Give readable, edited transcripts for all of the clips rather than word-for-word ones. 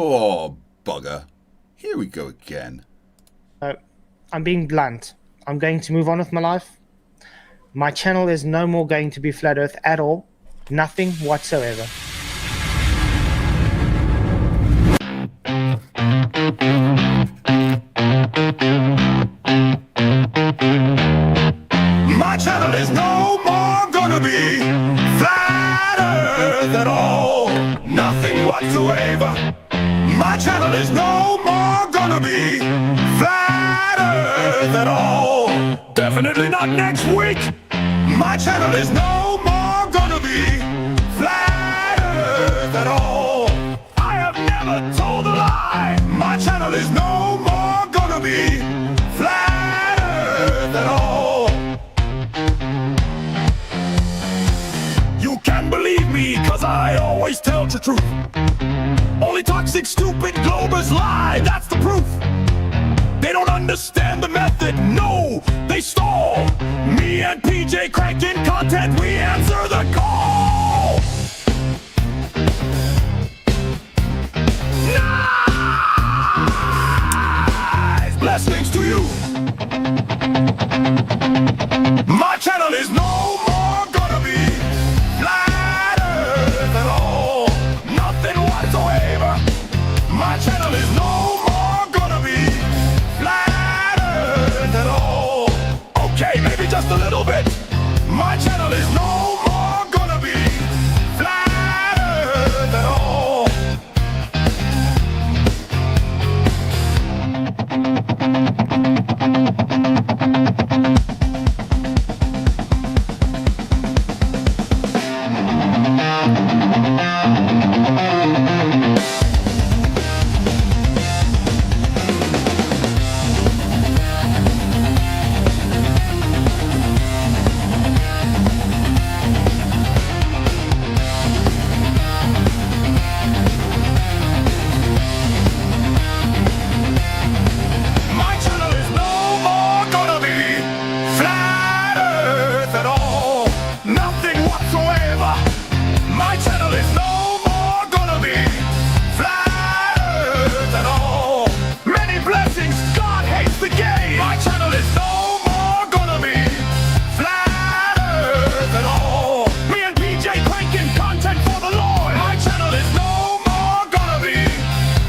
Oh, bugger. Here we go again. I'm being blunt. I'm going to move on with my life. My channel is no more going to be Flat Earth at all. Nothing whatsoever. My channel is no more gonna be Flat Earth at all. Nothing whatsoever. My channel is no more gonna be Flat Earth at all. Definitely not next week. My channel is no more gonna be Flat Earth at all. I have never told a lie. My channel is no more gonna be Flat Earth at all. You can believe me, cause I always tell the truth. Only toxic, stupid Globers lie, that's the proof. They don't understand the method, no, they stall. Me and PJ cranking content, we answer the call. Nice! Blessings to you. My channel is no more gonna be Flat Earth at all. Nothing whatsoever. My channel is no more gonna be Flat Earth at all. Okay, maybe just a little bit. My channel is no more gonna be Flat Earth at all. My channel is no more gonna be Flat Earth at all. Nothing whatsoever. My channel is no more gonna be Flat Earth at all. Many blessings, God hates the game. My channel is no more gonna be Flat Earth at all. Me and PJ cranking content for the Lord. My channel is no more gonna be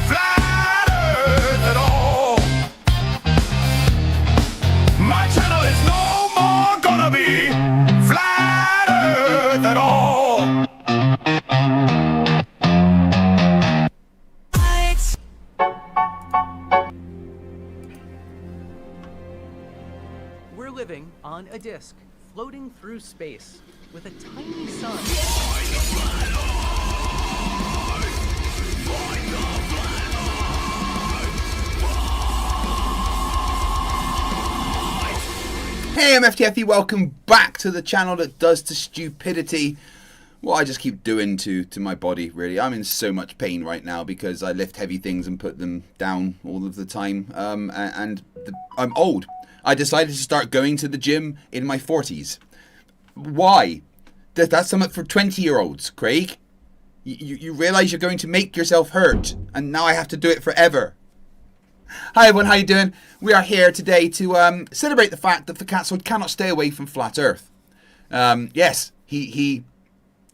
Flat Earth at all. My channel is no more gonna be Flat Earth at all. We're living on a disk, floating through space, with a tiny sun. Hey, I'm FTFE, welcome back to the channel that does to stupidity what I just keep doing to my body, really. I'm in so much pain right now because I lift heavy things and put them down all of the time, I'm old. I decided to start going to the gym in my 40s. Why? That's something for 20-year-olds, Craig. You realise you're going to make yourself hurt, and now I have to do it forever. Hi everyone, how you doing? We are here today to celebrate the fact that Fkatzoid cannot stay away from Flat Earth. Yes, he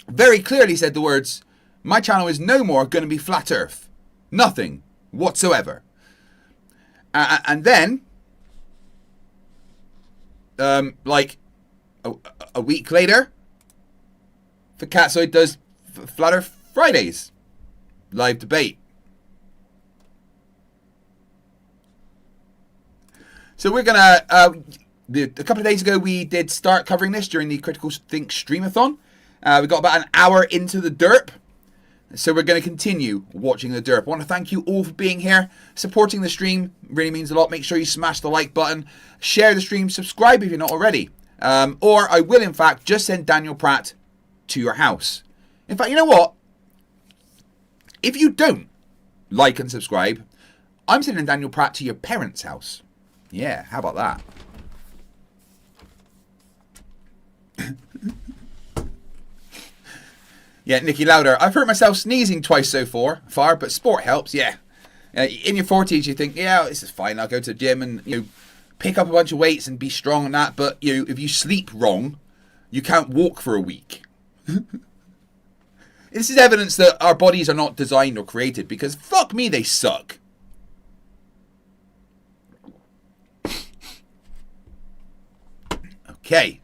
very clearly said the words, my channel is no more going to be Flat Earth. Nothing whatsoever. And then, like a week later, Fkatzoid does Flat Earth Fridays. Live debate. So we're gonna, a couple of days ago we did start covering this during the Critical Think Streamathon. We got about an hour into the derp. So we're going to continue watching the derp. I want to thank you all for being here. Supporting the stream really means a lot. Make sure you smash the like button. Share the stream. Subscribe if you're not already. Or I will, in fact, just send Daniel Pratt to your house. In fact, you know what? If you don't like and subscribe, I'm sending Daniel Pratt to your parents' house. Yeah, how about that? Yeah, Nicky Louder. I've hurt myself sneezing twice so far, but sport helps. Yeah. In your 40s, you think, yeah, this is fine. I'll go to the gym and pick up a bunch of weights and be strong and that. But if you sleep wrong, you can't walk for a week. This is evidence that our bodies are not designed or created because fuck me, they suck. Okay.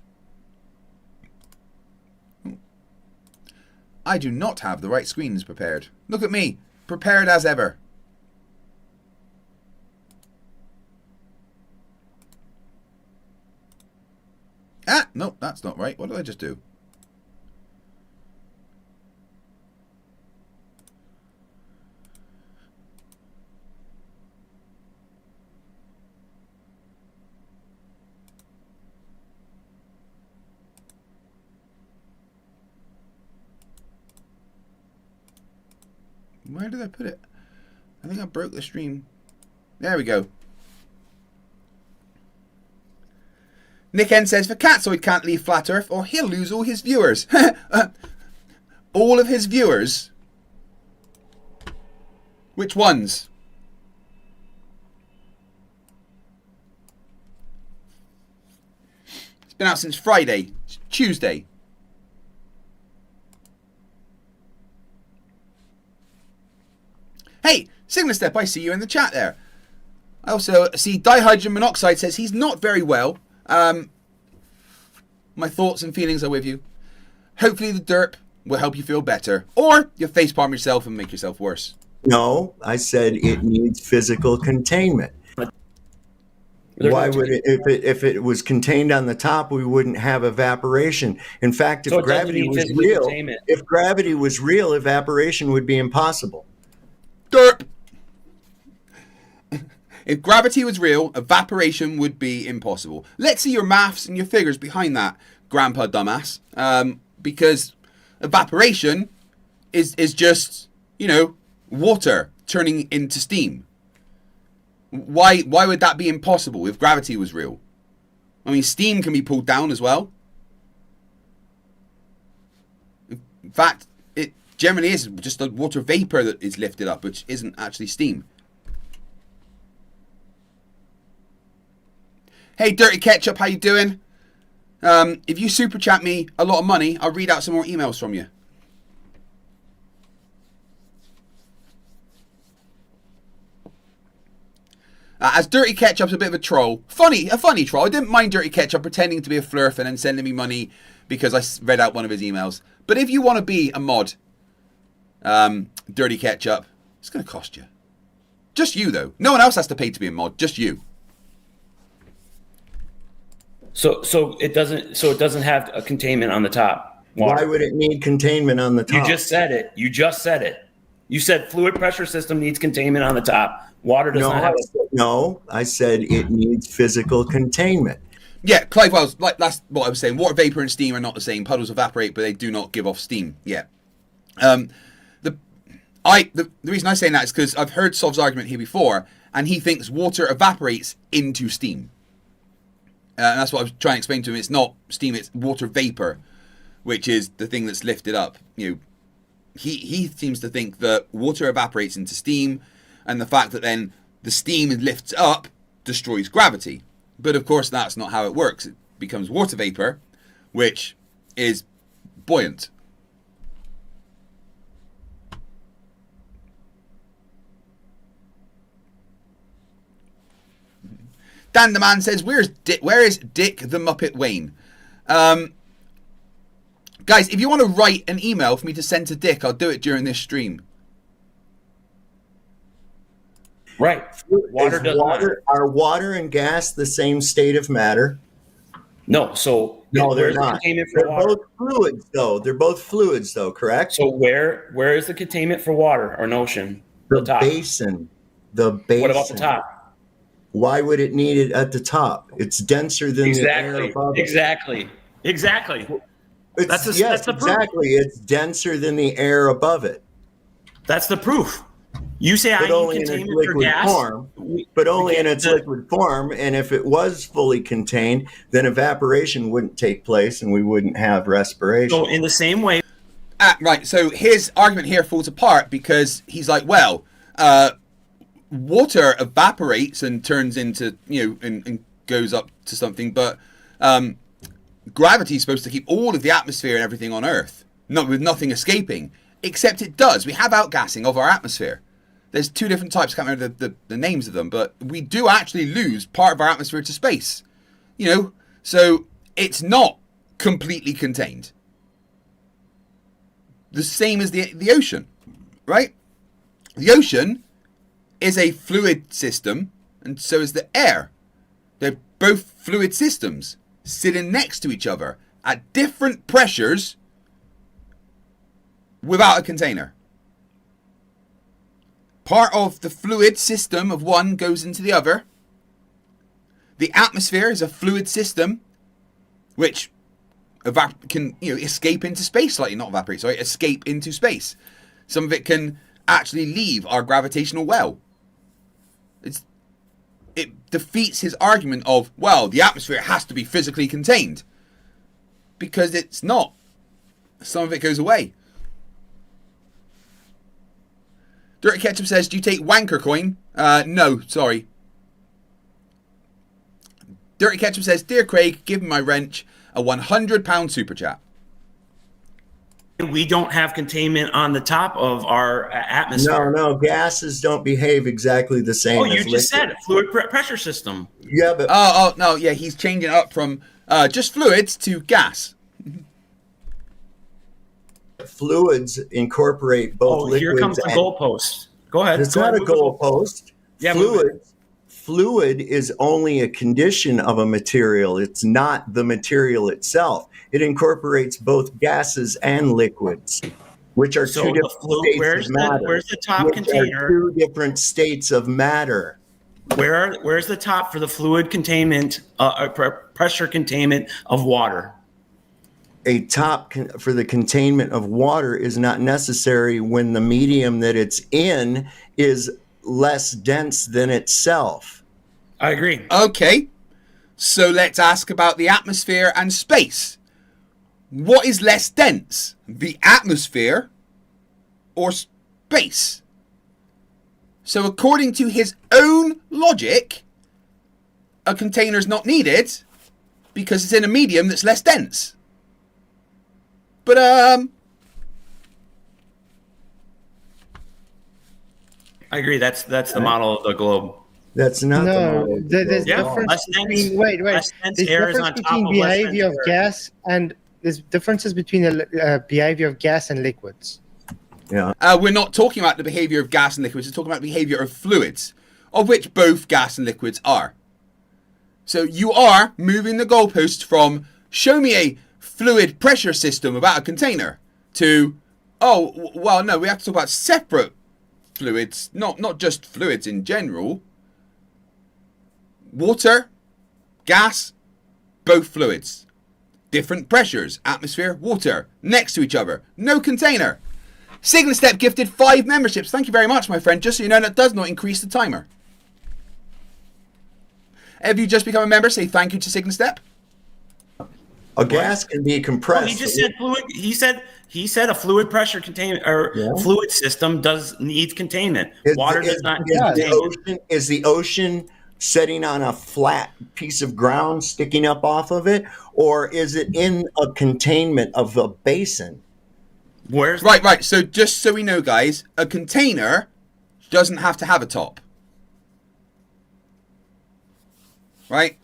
I do not have the right screens prepared. Look at me, prepared as ever. Ah, no, that's not right. What did I just do? Where did I put it? I think I broke the stream. There we go. Nick N says, Fkatzoid can't leave Flat Earth or he'll lose all his viewers. All of his viewers? Which ones? It's been out since Friday. It's Tuesday. Hey, Signal Step, I see you in the chat there. I also see Dihydrogen Monoxide says he's not very well. My thoughts and feelings are with you. Hopefully the derp will help you feel better. Or you'll facepalm yourself and make yourself worse. No, I said it needs physical containment. Why would it, if it was contained on the top, we wouldn't have evaporation. In fact, if gravity was real, evaporation would be impossible. Derp! If gravity was real, evaporation would be impossible. Let's see your maths and your figures behind that, Grandpa Dumbass. Because evaporation is just, water turning into steam. Why would that be impossible if gravity was real? I mean, steam can be pulled down as well. In fact, it generally is just a water vapor that is lifted up, which isn't actually steam. Hey, Dirty Ketchup, how you doing? If you super chat me a lot of money, I'll read out some more emails from you. As Dirty Ketchup's a bit of a troll, a funny troll. I didn't mind Dirty Ketchup pretending to be a Flerf and then sending me money because I read out one of his emails. But if you want to be a mod, Dirty Ketchup, it's going to cost you. Just you, though. No one else has to pay to be a mod. Just you. So it doesn't have a containment on the top. Water. Why would it need containment on the top? You just said it. You said fluid pressure system needs containment on the top. Water does not have. No, I said it needs physical containment. Yeah, Clive Wells, that's what I was saying. Water vapor and steam are not the same. Puddles evaporate, but they do not give off steam. Yeah. The reason I'm saying that is because I've heard Sov's argument here before, and he thinks water evaporates into steam. And that's what I was trying to explain to him. It's not steam, it's water vapor, which is the thing that's lifted up. He seems to think that water evaporates into steam, and the fact that then the steam lifts up destroys gravity. But of course, that's not how it works. It becomes water vapor, which is buoyant. Dan the Man says, where is Dick the Muppet Wayne? Guys, if you want to write an email for me to send to Dick, I'll do it during this stream. Right. Are water and gas the same state of matter? No. No, they're not. They're both fluids, though. They're both fluids, though. Correct. So where is the containment for water or an ocean? The basin. The basin. What about the top? Why would it need it at the top? It's denser than the air above it. Exactly. That's the proof. It's denser than the air above it. That's the proof. You say I need containment for gas, but only in its liquid form. And if it was fully contained, then evaporation wouldn't take place, and we wouldn't have respiration. So in the same way, Right, so his argument here falls apart because he's like, well, water evaporates and turns into, and goes up to something, but gravity is supposed to keep all of the atmosphere and everything on Earth, with nothing escaping, except it does. We have outgassing of our atmosphere. There's two different types, I can't remember the names of them, but we do actually lose part of our atmosphere to space. So it's not completely contained. The same as the ocean, right? The ocean is a fluid system, and so is the air. They're both fluid systems sitting next to each other at different pressures without a container. Part of the fluid system of one goes into the other. The atmosphere is a fluid system which can escape into space slightly, not evaporate, sorry, escape into space. Some of it can actually leave our gravitational well. It defeats his argument of, well, the atmosphere has to be physically contained, because it's not. Some of it goes away. Dirty Ketchup says, do you take wanker coin? No, sorry. Dirty Ketchup says, dear Craig, give me my wrench, a £100 super chat. We don't have containment on the top of our atmosphere. No, gases don't behave exactly the same. Oh, you just said it. Fluid pressure system. Yeah, but no, yeah, he's changing it up from just fluids to gas. Fluids incorporate both liquids. Here comes the goalpost. Go ahead. It's not a goalpost. Yeah, Fluid is only a condition of a material. It's not the material itself. It incorporates both gases and liquids, which are two different states of matter. Where's the top container? Two different states of matter. Where's the top for the fluid containment, pressure containment of water? A top for the containment of water is not necessary when the medium that it's in is less dense than itself. I agree. Okay, so let's ask about the atmosphere and space. What is less dense, the atmosphere or space? So according to his own logic, a container is not needed because it's in a medium that's less dense. But I agree. That's the model of the globe. That's not the model. There's difference between there's difference between behavior of gas and there's differences between the behavior of gas and liquids. Yeah. We're not talking about the behavior of gas and liquids. We're talking about the behavior of fluids, of which both gas and liquids are. So you are moving the goalpost from show me a fluid pressure system without a container to, oh, well, no, we have to talk about separate fluids, not just fluids in general. Water, gas, both fluids. Different pressures, atmosphere, water, next to each other. No container. Sigma Step gifted 5 memberships. Thank you very much, my friend. Just so you know, that does not increase the timer. Have you just become a member? Say thank you to Sigma Step. A gas can be compressed. Oh, he just said fluid. He said a fluid pressure containment or fluid system needs containment. Water does not. Is the ocean sitting on a flat piece of ground sticking up off of it, or is it in a containment of a basin? Right. So just so we know, guys, a container doesn't have to have a top. Right?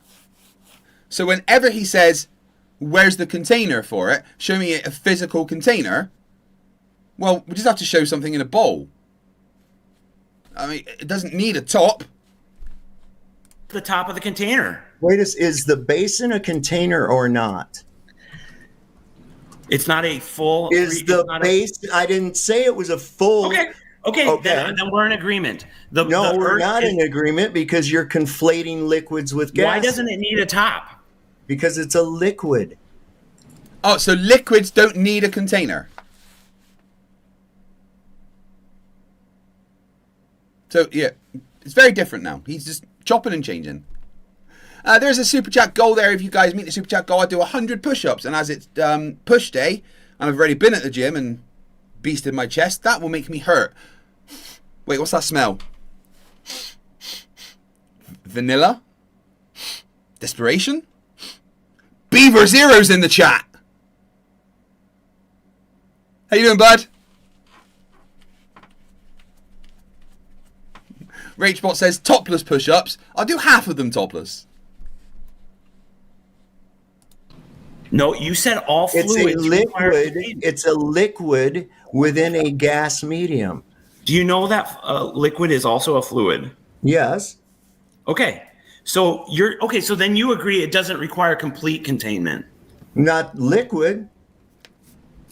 So whenever he says, where's the container for it? Show me a physical container. Well, we just have to show something in a bowl. I mean, it doesn't need a top. The top of the container. Wait, is the basin a container or not? It's not a full. I didn't say it was a full. Okay. Then we're in agreement. We're not in agreement because you're conflating liquids with gas. Why doesn't it need a top? Because it's a liquid. Oh, so liquids don't need a container. So, yeah, it's very different now. He's just chopping and changing. There's a super chat goal there. If you guys meet the super chat goal, I do 100 push-ups. And as it's push day, and I've already been at the gym and beast in my chest. That will make me hurt. Wait, what's that smell? Vanilla? Desperation? Beaver Zero's in the chat. How you doing, bud? Rachbot says topless push-ups. I'll do half of them topless. No, you said all fluids. It's a liquid within a gas medium. Do you know that liquid is also a fluid? Yes. Okay. So so then you agree it doesn't require complete containment. Not liquid.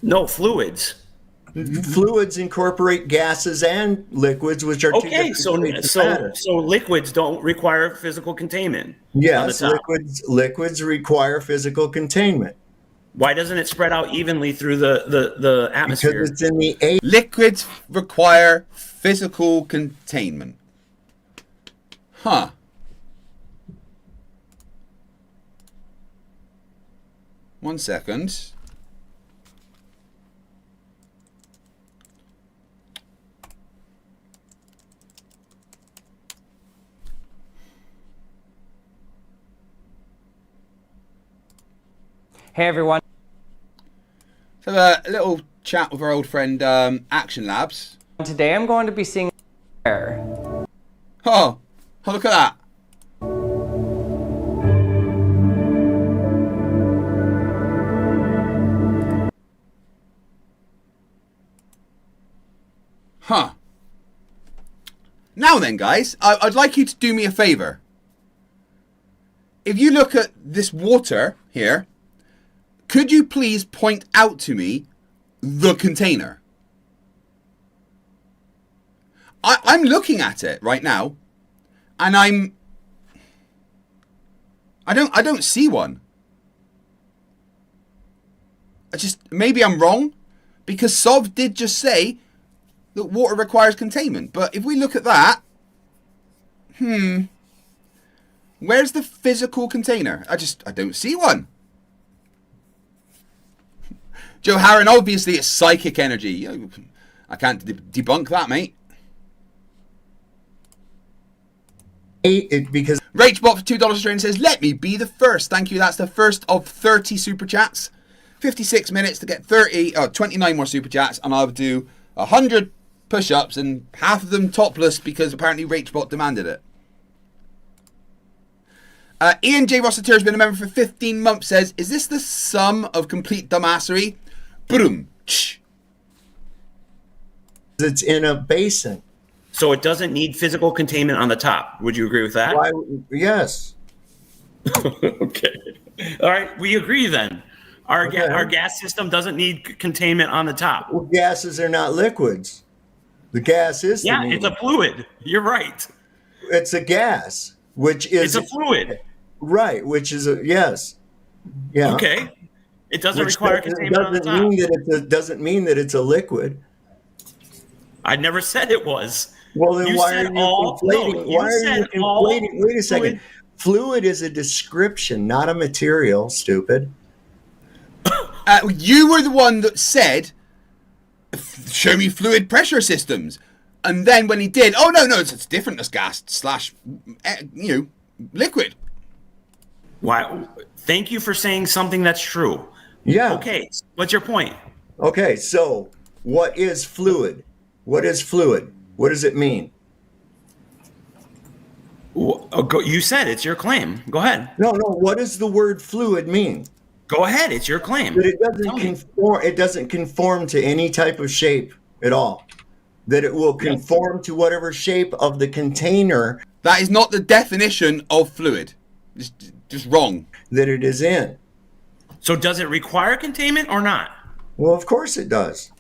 No, fluids. Fluids incorporate gases and liquids, which are okay. So liquids don't require physical containment. Yes, liquids require physical containment. Why doesn't it spread out evenly through the atmosphere? Because it's in the air. Liquids require physical containment. Huh. One second. Hey everyone. So a little chat with our old friend Action Labs. Today I'm going to be seeing Oh, look at that. Huh. Now then, guys, I'd like you to do me a favor. If you look at this water here, could you please point out to me the container? I'm looking at it right now, and I don't see one. Maybe I'm wrong, because Sov did just say that water requires containment. But if we look at that, where's the physical container? I don't see one. Joe Harron, obviously it's psychic energy. I can't debunk that, mate. Because Rachbot for $2 Australian says, let me be the first. Thank you. That's the first of 30 super chats. 56 minutes to get 29 more super chats, and I'll do 100 push-ups and half of them topless because apparently Rachbot demanded it. Ian J. Rossiter has been a member for 15 months, says, is this the sum of complete dumbassery? Boom. It's in a basin. So it doesn't need physical containment on the top. Would you agree with that? Yes. Okay. All right. We agree then. Our gas system doesn't need containment on the top. Well, gases are not liquids. The gas is the medium. It's a fluid. You're right. It's a gas, which is... It's a fluid. Right, which is a... Yes. Yeah. Okay. It doesn't require containment on the top. Doesn't mean that it's a liquid. I never said it was. Well, then why are you conflating? Why are you conflating? Wait a second. Fluid is a description, not a material, stupid. You were the one that said, show me fluid pressure systems. And then when he did, oh, no, it's different as gas / liquid. Why? Thank you for saying something that's true. Yeah. Okay. What's your point? Okay, so what is fluid? What is fluid? What does it mean? You said it's your claim. Go ahead. No. What does the word fluid mean? Go ahead. It's your claim. That it doesn't conform. It doesn't conform to any type of shape at all. That it will conform to whatever shape of the container. That is not the definition of fluid. Just wrong. That it is in. So does it require containment or not? Well, of course it does.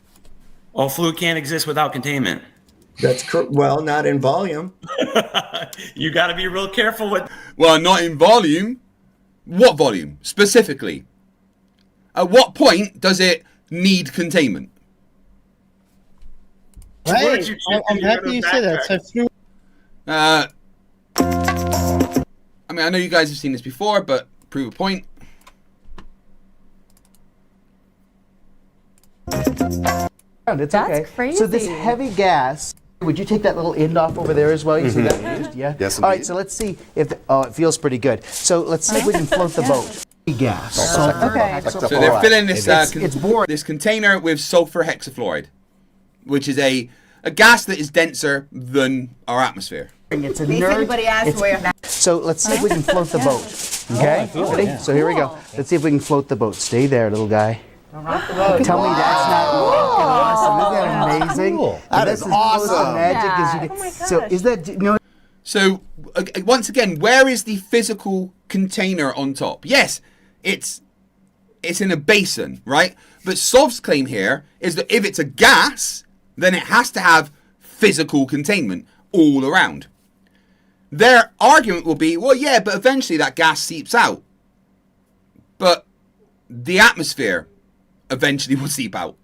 All fluid can't exist without containment. That's well, not in volume. You got to be real careful with. Well, not in volume. What volume specifically? At what point does it need containment? Hey, I'm happy you said that. So fluid. I mean, I know you guys have seen this before, but prove a point. It's That's okay. crazy. So this heavy gas, would you take that little end off over there as well? You see that used? Yeah? Yes, All right, indeed. so let's see if, it feels pretty good. So let's see if we can float the boat. Gas. Sulfur Okay. So they're filling this It's boring. this container with sulfur hexafluoride, which is a gas that is denser than our atmosphere. It's If anybody asks where that So let's see if we can float the boat. Okay? Ready? So here we go. Let's see if we can float the boat. Stay there, little guy. Tell me that's not awesome. Isn't that amazing? That That's is as close to awesome. magic as you Oh can. my So gosh. is that, you know, So once again, where is the physical container on top? Yes, it's in a basin, right? But Sov's claim here is that if it's a gas, then it has to have physical containment all around. Their argument will be, well, yeah, but eventually that gas seeps out. But the atmosphere eventually will seep out.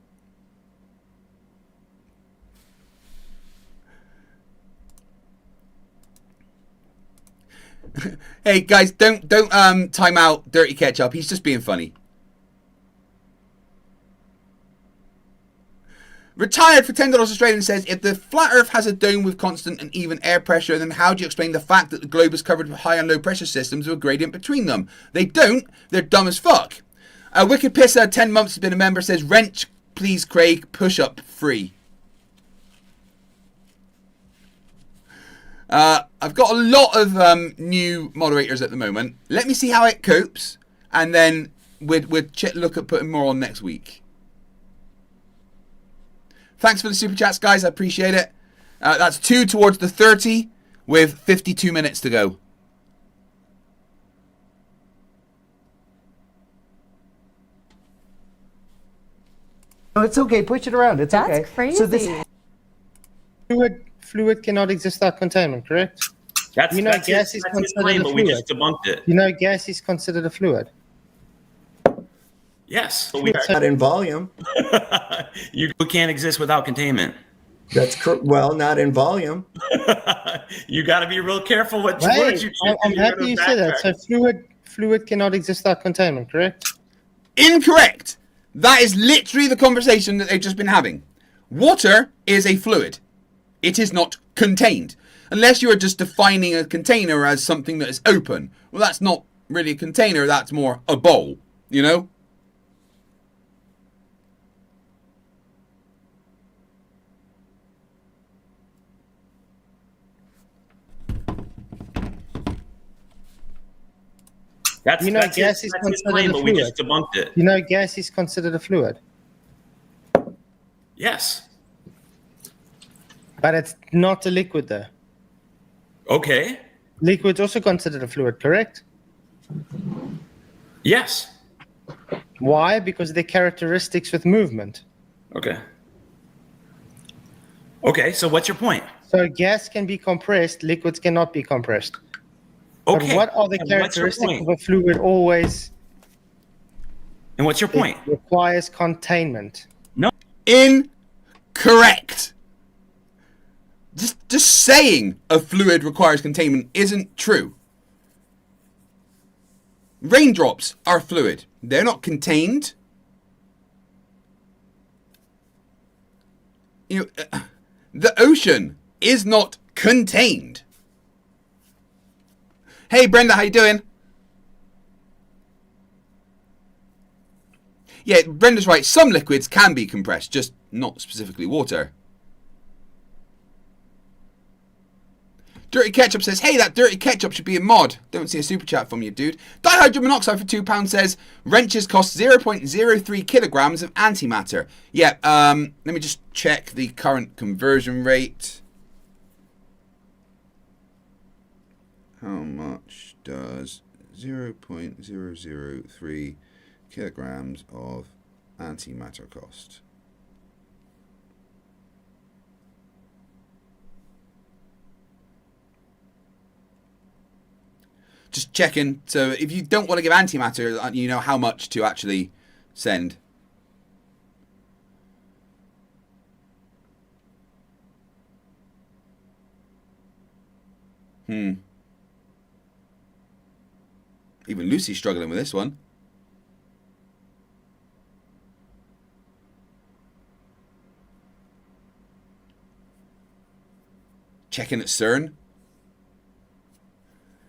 Hey guys, don't time out Dirty Ketchup. He's just being funny. Retired for $10 Australian says, if the flat Earth has a dome with constant and even air pressure, then how do you explain the fact that the globe is covered with high and low pressure systems with a gradient between them? They don't. They're dumb as fuck. Wicked Pisser, 10 months has been a member, says, wrench, please, Craig, push up free. I've got a lot of new moderators at the moment. Let me see how it copes, and then we'll look at putting more on next week. Thanks for the super chats, guys. I appreciate it. That's 2 towards the 30 with 52 minutes to go. no, it's okay. Push it around. It's That's okay. crazy. So this Fluid cannot exist without containment, correct? That's, You know, that's gas his, is that's his considered claim, a but we fluid. just debunked it. You know, gas is considered a fluid. Yes, but we Not in volume. you can't exist without containment. That's well, not in volume. You got to be real careful what Right. words you choose. I'm happy you said that. So fluid cannot exist without containment, correct? Incorrect. That is literally the conversation that they've just been having. Water is a fluid. It is not contained. Unless you are just defining a container as something that is open. Well, that's not really a container. That's more a bowl, you know? That's, You know, that's gas his, is that's his considered claim, a but we fluid. just debunked it. You know, gas is considered a fluid, Yes. but it's not a liquid, though. Okay. Liquid's also considered a fluid, correct? Yes. Why? Because they're characteristics with movement. Okay. Okay, so what's your point? So gas can be compressed, liquids cannot be compressed. Okay. But what are the and what's your characteristics point? of a fluid always? And what's your point? It requires containment. Incorrect. Just saying a fluid requires containment isn't true. Raindrops are fluid. They're not contained. You know, the ocean is not contained. Hey Brenda, how you doing? Yeah, Brenda's right. Some liquids can be compressed, just not specifically water. Dirty Ketchup says, hey, that Dirty Ketchup should be a mod. Don't see a super chat from you, dude. Dihydrogen monoxide for £2 says, wrenches cost 0.03 kilograms of antimatter. Yeah, let me just check the current conversion rate. How much does 0.003 kilograms of antimatter cost? Just checking. So if you don't want to give antimatter, you know how much to actually send. Even Lucy's struggling with this one. Checking at CERN.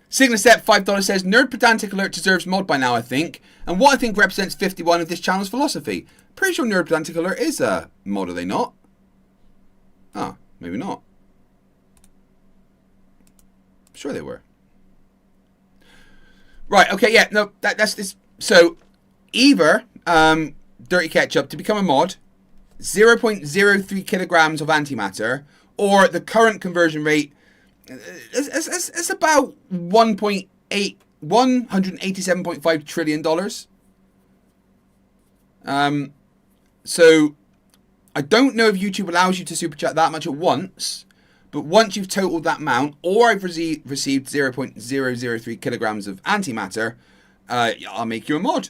Signastep $5 says, Nerd Pedantic Alert deserves mod by now, I think. And what I think represents 51 of this channel's philosophy. Pretty sure Nerd Pedantic Alert is a mod, are they not? Ah, maybe not. Sure they were. Right, okay, yeah, no, that's this. So, either Dirty Ketchup to become a mod, 0.03 kilograms of antimatter, or the current conversion rate is about $187.5 trillion. So I don't know if YouTube allows you to super chat that much at once, but once you've totaled that amount, or I've received 0.003 kilograms of antimatter, I'll make you a mod.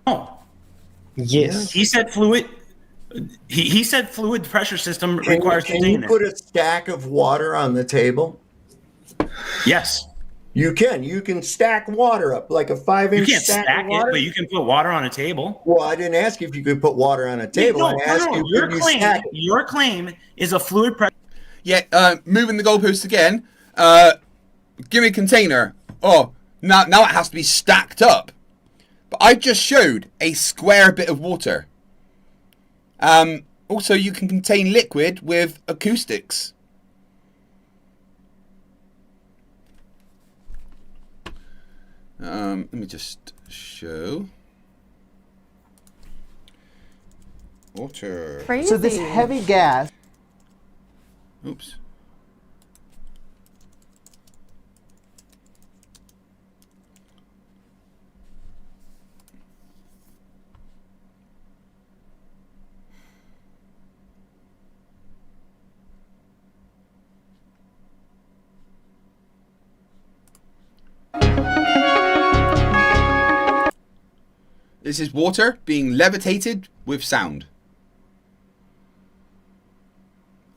Oh, Yes. he said fluid. He said fluid pressure system requires Can you containment. put a stack of water on the table? Yes. You can. You can stack water up like a 5-inch You can't stack stack of it, water. but you can put water on a table. Well, I didn't ask you if you could put water on a table. I asked you Your could you claim, stack it. your claim is a fluid pressure. Yeah, moving the goalposts again. Give me a container. Oh, now it has to be stacked up. But I just showed a square bit of water. Also, you can contain liquid with acoustics. Let me just show. Water. Crazy. So this heavy gas. Oops. This is water being levitated with sound.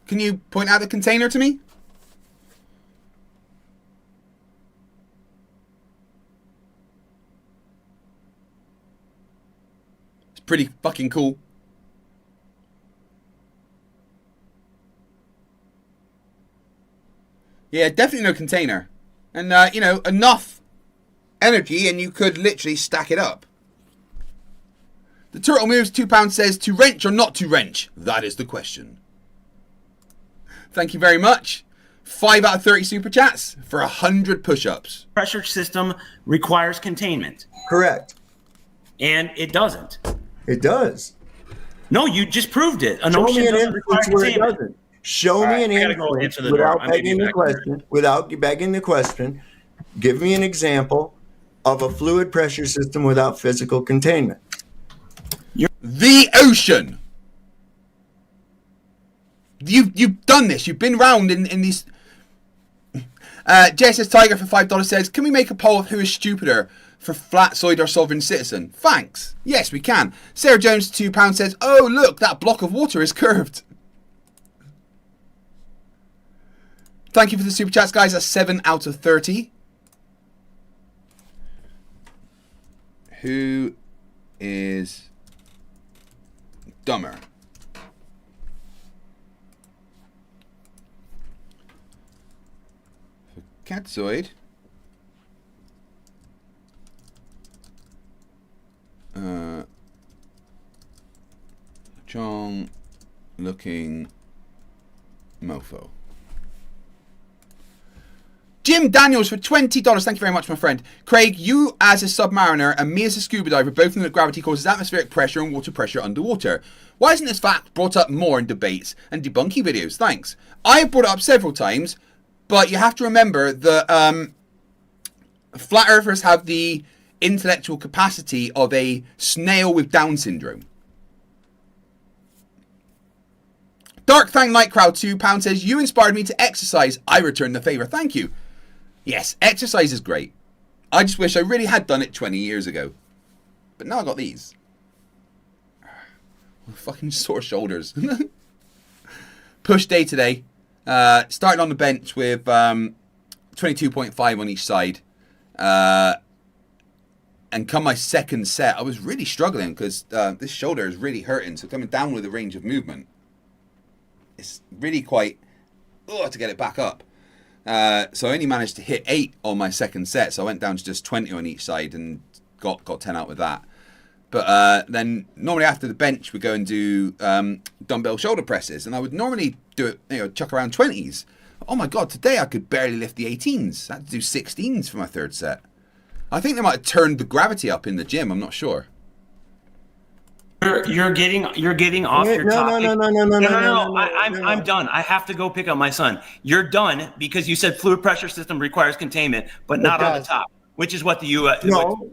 Can you point out the container to me? It's pretty fucking cool. Yeah, definitely no container. And, you know, enough energy and you could literally stack it up. The Turtle Moves £2 says, to wrench or not to wrench? That is the question. Thank you very much. 5 out of 30 super chats for 100 push-ups. Pressure system requires containment. Correct. And it doesn't. It does. No, you just proved it. An Show ocean me an doesn't require instance where it containment. doesn't. Show me an I gotta go instance answer the door. without I may be begging the back question. Without begging the question, give me an example of a fluid pressure system without physical containment. The ocean. You've done this. You've been round in these. JSS Tiger for $5 says, can we make a poll of who is stupider for Fkatzoid or Sovereign Citizen? Thanks. Yes, we can. Sarah Jones £2 says, oh look, that block of water is curved. Thank you for the super chats, guys. That's 7 out of 30. Who is dumber? Fkatzoid. John looking mofo. Jim Daniels for $20. Thank you very much, my friend. Craig, you as a submariner and me as a scuba diver both know that gravity causes atmospheric pressure and water pressure underwater. Why isn't this fact brought up more in debates and debunking videos? Thanks. I have brought it up several times, but you have to remember that flat earthers have the intellectual capacity of a snail with Down syndrome. Dark Fang Light Crowd £2 says, you inspired me to exercise. I return the favour. Thank you. Yes, exercise is great. I just wish I really had done it 20 years ago. But now I got these. Fucking sore shoulders. Push day today. Starting on the bench with 22.5 on each side. and come my second set, I was really struggling because this shoulder is really hurting. So coming down with the range of movement, it's really quite to get it back up. So I only managed to hit 8 on my second set. So I went down to just 20 on each side and got 10 out with that. But then normally after the bench, we go and do dumbbell shoulder presses. And I would normally do it, chuck around 20s. Oh my God, today I could barely lift the 18s. I had to do 16s for my third set. I think they might have turned the gravity up in the gym. I'm not sure. You're getting off your topic. No. I'm done. I have to go pick up my son. You're done because you said fluid pressure system requires containment, but not on the top, which is what the U.S. No,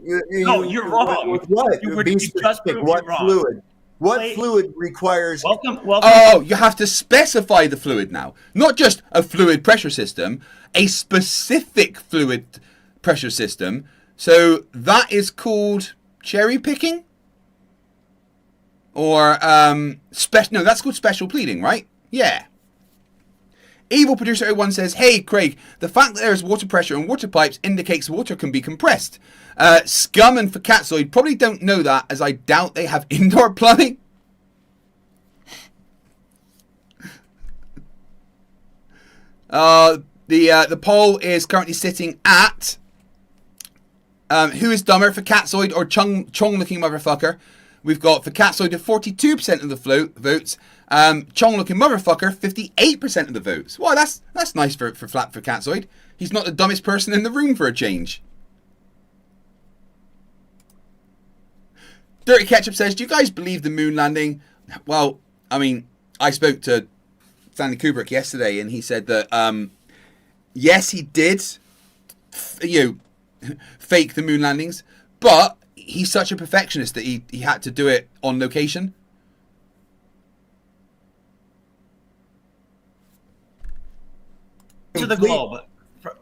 you're wrong. With what? Be specific. What fluid? What fluid requires? Welcome. Oh, you have to specify the fluid now. Not just a fluid pressure system, a specific fluid pressure system. So that is called cherry picking? Or, no, that's called special pleading, right? Yeah. Evil Producer 01 says, hey, Craig, the fact that there is water pressure in water pipes indicates water can be compressed. Scum and Fkatzoid probably don't know that, as I doubt they have indoor plumbing. The poll is currently sitting at who is dumber, Fkatzoid or Chong-looking motherfucker? We've got Fkatzoid at 42% of the votes. Chong-looking motherfucker, 58% of the votes. Wow, that's nice for Fkatzoid. He's not the dumbest person in the room for a change. Dirty Ketchup says, do you guys believe the moon landing? Well, I mean, I spoke to Stanley Kubrick yesterday, and he said that, yes, he did, fake the moon landings, but he's such a perfectionist that he had to do it on location. To the globe.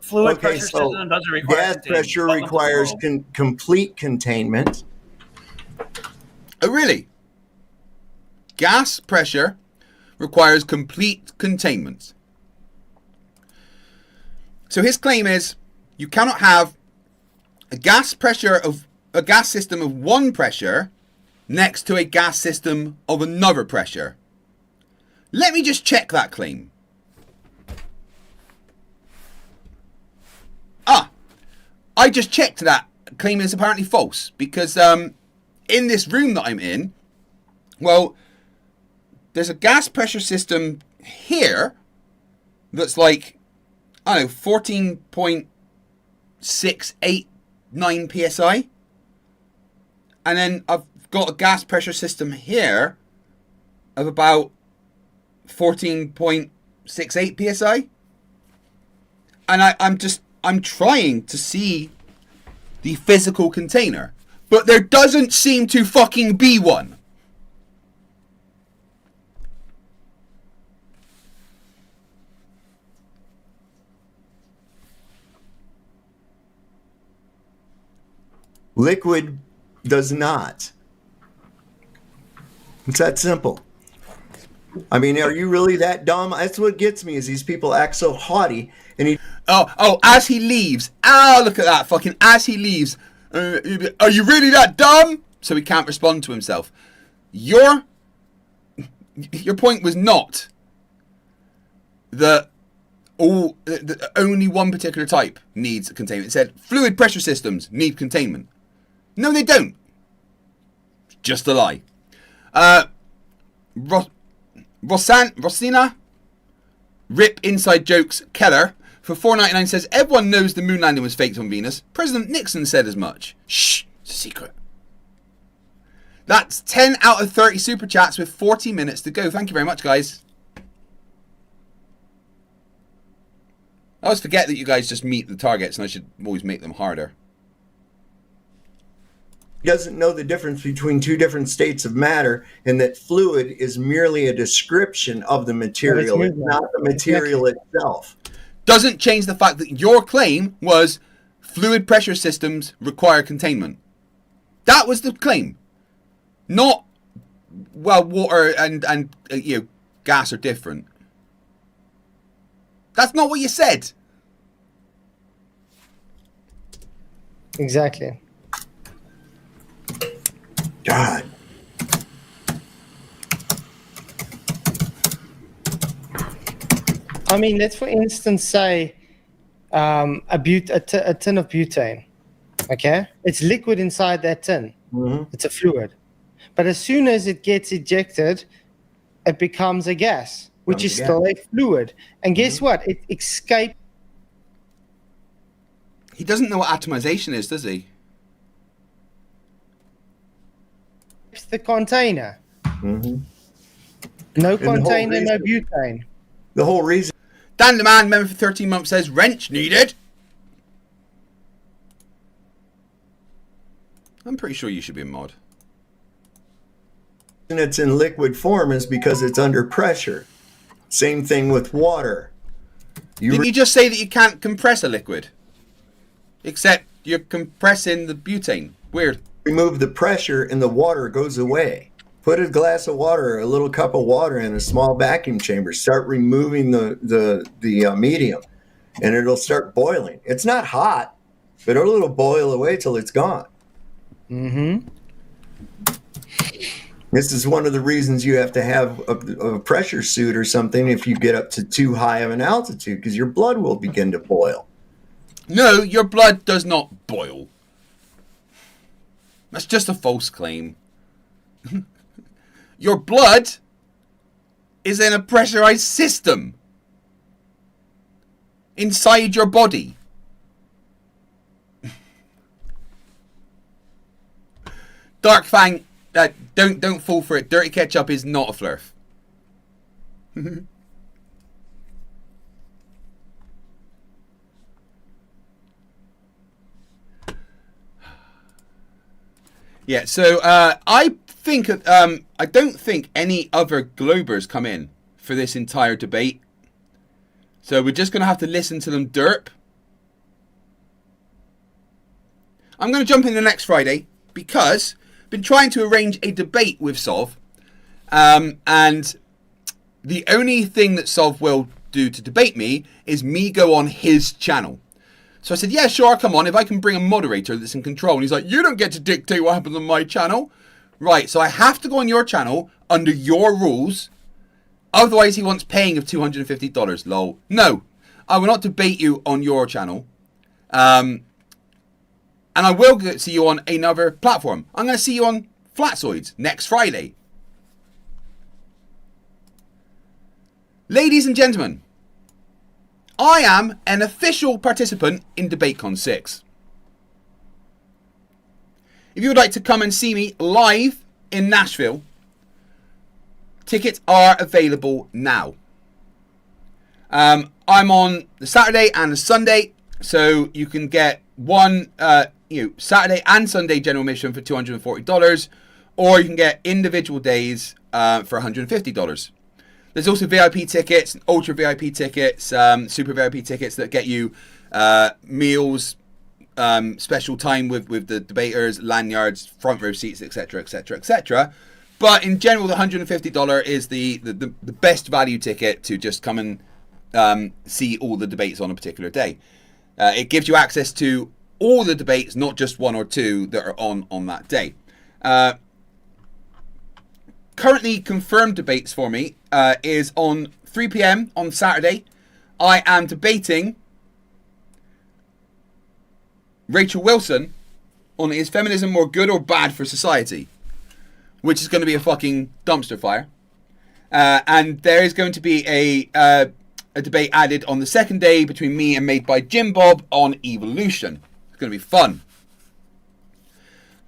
Fluid pressure system doesn't require gas pressure requires complete containment. Oh, really? Gas pressure requires complete containment. So his claim is you cannot have a gas system of one pressure next to a gas system of another pressure. Let me just check that claim. I just checked that claim is apparently false because in this room that I'm in, well, there's a gas pressure system here that's like, I don't know, 14.689 psi. And then I've got a gas pressure system here of about 14.68 psi. And I'm trying to see the physical container, but there doesn't seem to fucking be one. Liquid does not. It's that simple. I mean, are you really that dumb? That's what gets me, is these people act so haughty. And he. Oh, as he leaves. Oh, look at that. Fucking as he leaves. Are you really that dumb? So he can't respond to himself. Your point was not that only one particular type needs containment. It said fluid pressure systems need containment. No, they don't. Just a lie. Rosina, Rip Inside Jokes Keller, for $4.99 says, everyone knows the moon landing was faked on Venus. President Nixon said as much. Shh, it's a secret. That's 10 out of 30 super chats with 40 minutes to go. Thank you very much, guys. I always forget that you guys just meet the targets and I should always make them harder. Doesn't know the difference between two different states of matter, and that fluid is merely a description of the material. It's not the material itself. Doesn't change the fact that your claim was fluid pressure systems require containment. That was the claim. Not, well, water and gas are different. That's not what you said. Exactly. God. I mean, let's for instance say a tin of butane. Okay, it's liquid inside that tin. It's a fluid, but as soon as it gets ejected, it becomes a gas, which is still a fluid. And guess what? It escapes. He doesn't know what atomization is, does he? The container. No container, no butane. The whole reason. Dan the Man, member for 13 months, says wrench needed. I'm pretty sure you should be a mod. It's in liquid form is because it's under pressure. Same thing with water. Didn't you just say that you can't compress a liquid? Except you're compressing the butane. Weird. Remove the pressure and the water goes away. Put a glass of water, a little cup of water in a small vacuum chamber. Start removing the medium, and it'll start boiling. It's not hot, but it'll boil away till it's gone. This is one of the reasons you have to have a pressure suit or something if you get up to too high of an altitude, because your blood will begin to boil. No, your blood does not boil. That's just a false claim. Your blood is in a pressurized system inside your body. Dark Fang, don't fall for it. Dirty ketchup is not a Flerf. Yeah, so I think I don't think any other Globers come in for this entire debate. So we're just going to have to listen to them derp. I'm going to jump in the next Friday because I've been trying to arrange a debate with Sov. And the only thing that Sov will do to debate me is me go on his channel. So I said, yeah, sure, come on, if I can bring a moderator that's in control. And he's like, you don't get to dictate what happens on my channel. Right, so I have to go on your channel under your rules. Otherwise, he wants paying of $250. Lol. No, I will not debate you on your channel. And I will see you on another platform. I'm going to see you on Fkatzoid next Friday. Ladies and gentlemen, I am an official participant in Debatecon 6. If you would like to come and see me live in Nashville, tickets are available now. I'm on the Saturday and the Sunday, so you can get one Saturday and Sunday general admission for $240, or you can get individual days for $150. There's also VIP tickets, ultra VIP tickets, super VIP tickets that get you meals, special time with the debaters, lanyards, front row seats, etc., etc., etc. But in general, the $150 is the best value ticket to just come and see all the debates on a particular day. It gives you access to all the debates, not just one or two that are on that day. Currently confirmed debates for me is on 3 p.m. on Saturday. I am debating Rachel Wilson on is feminism more good or bad for society, which is going to be a fucking dumpster fire. And there is going to be a debate added on the second day between me and Made by Jim Bob on evolution. It's going to be fun.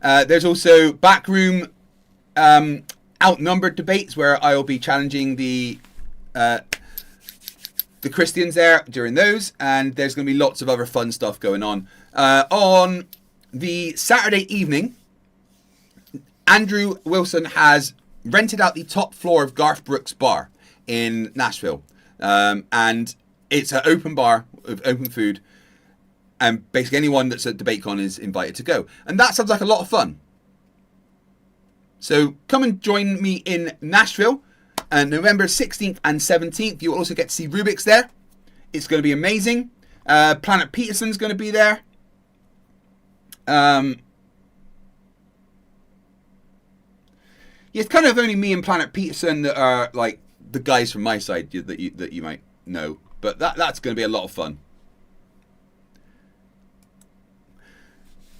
There's also backroom outnumbered debates where I will be challenging the Christians there during those, and there's going to be lots of other fun stuff going on. On the Saturday evening, Andrew Wilson has rented out the top floor of Garth Brooks' bar in Nashville, and it's an open bar with open food, and basically anyone that's at Debatecon is invited to go, and that sounds like a lot of fun. So come and join me in Nashville, and November 16th and 17th. You will also get to see Rubik's there. It's going to be amazing. Planet Peterson's going to be there. Yeah, it's kind of only me and Planet Peterson that are like the guys from my side that you might know. But that's going to be a lot of fun.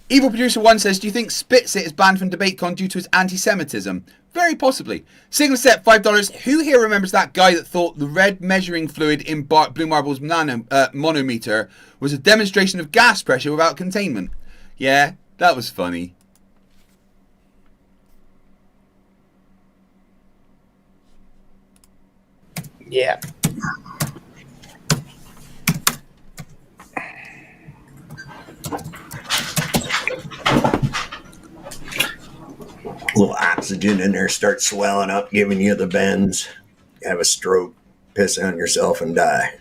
Evil Producer 1 says, do you think Spitsit is banned from Debatecon due to his anti-Semitism? Very possibly. Signal Set, $5. Who here remembers that guy that thought the red measuring fluid in Blue Marble's monometer was a demonstration of gas pressure without containment? Yeah, that was funny. Yeah. A little oxygen in there, start swelling up, giving you the bends. You have a stroke, piss on yourself, and die.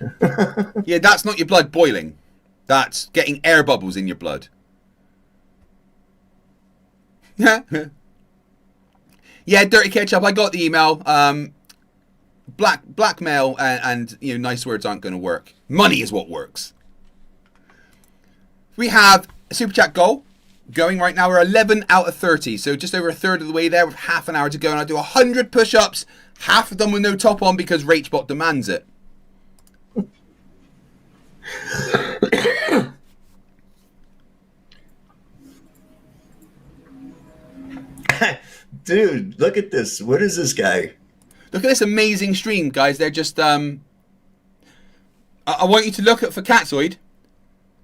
Yeah, that's not your blood boiling. That's getting air bubbles in your blood. Yeah, Dirty Ketchup, I got the email. Blackmail and you know, nice words aren't going to work. Money is what works. We have a Super Chat goal going right now. We're 11 out of 30, so just over a third of the way there with half an hour to go. And I do 100 push-ups, half of them with no top on because RageBot demands it. Dude, look at this. What is this guy? Look at this amazing stream, guys. They're just I want you to look at Fkatzoid.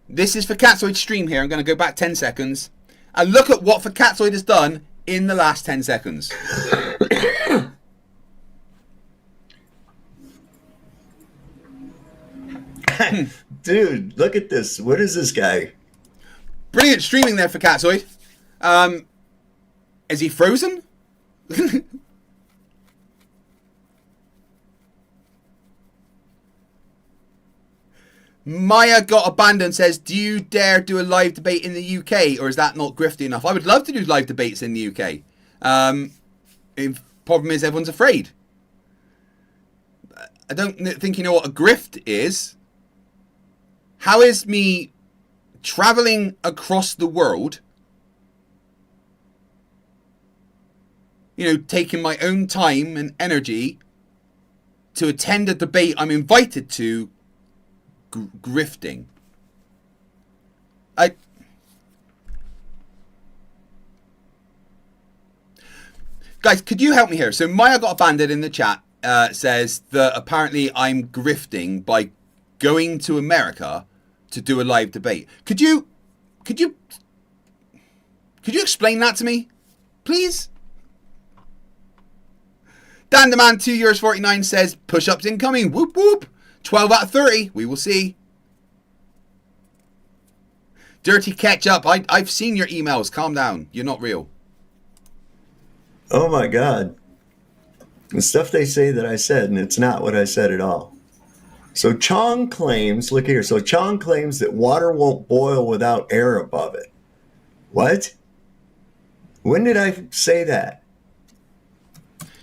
This is Fkatzoid's stream here. I'm going to go back 10 seconds. And look at what Fkatzoid has done in the last 10 seconds. Dude, look at this. What is this guy? Brilliant streaming there, Fkatzoid. Is he frozen? Maya got abandoned says, do you dare do a live debate in the UK, or is that not grifty enough? I would love to do live debates in the UK. The problem is everyone's afraid. I don't think you know what a grift is. How is me traveling across the world, you know, taking my own time and energy to attend a debate I'm invited to, grifting? Guys, could you help me here? So Maya got abandoned in the chat, says that apparently I'm grifting by going to America to do a live debate. Could you explain that to me, please? Dan the Man, €2.49 says, push-ups incoming. Whoop whoop. 12 out of 30. We will see. Dirty Ketchup, I've seen your emails. Calm down. You're not real. Oh my God. The stuff they say that I said, and it's not what I said at all. So Chong claims, look here. So Chong claims that water won't boil without air above it. What? When did I say that?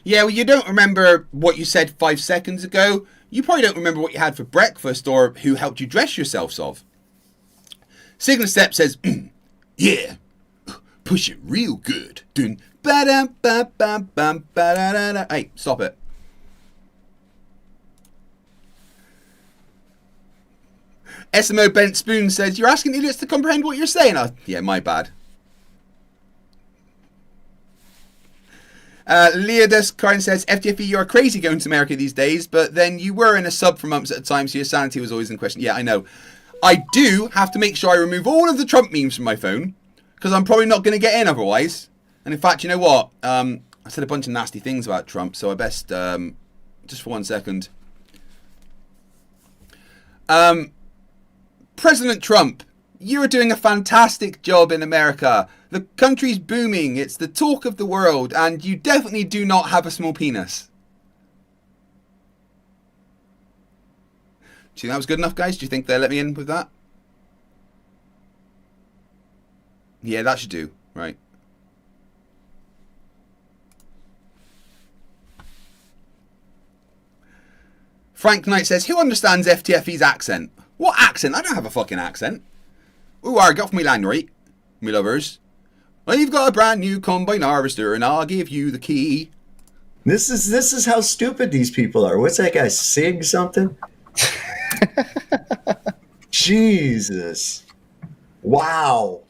Yeah, well, you don't remember what you said 5 seconds ago. You probably don't remember what you had for breakfast or who helped you dress yourselves of. Signal Step says, yeah, push it real good. Dun, ba-dum, ba, bam, bam, ba-da-da-da. Hey, stop it. SMO Bent Spoon says, you're asking idiots to comprehend what you're saying. Oh, yeah, my bad. Leodus Karn says, FTFE, you're crazy going to America these days, but then you were in a sub for months at a time, so your sanity was always in question. Yeah, I know. I do have to make sure I remove all of the Trump memes from my phone, because I'm probably not going to get in otherwise. And in fact, you know what? I said a bunch of nasty things about Trump, so I best, just for 1 second. President Trump, you are doing a fantastic job in America. The country's booming. It's the talk of the world. And you definitely do not have a small penis. Do you think that was good enough, guys? Do you think they'll let me in with that? Yeah, that should do. Right. Frank Knight says, who understands FTFE's accent? What accent? I don't have a fucking accent. Ooh, I got off my land right, me lovers. I've got a brand new combine harvester and I'll give you the key. This is how stupid these people are. What's that guy, Sig something? Jesus. Wow.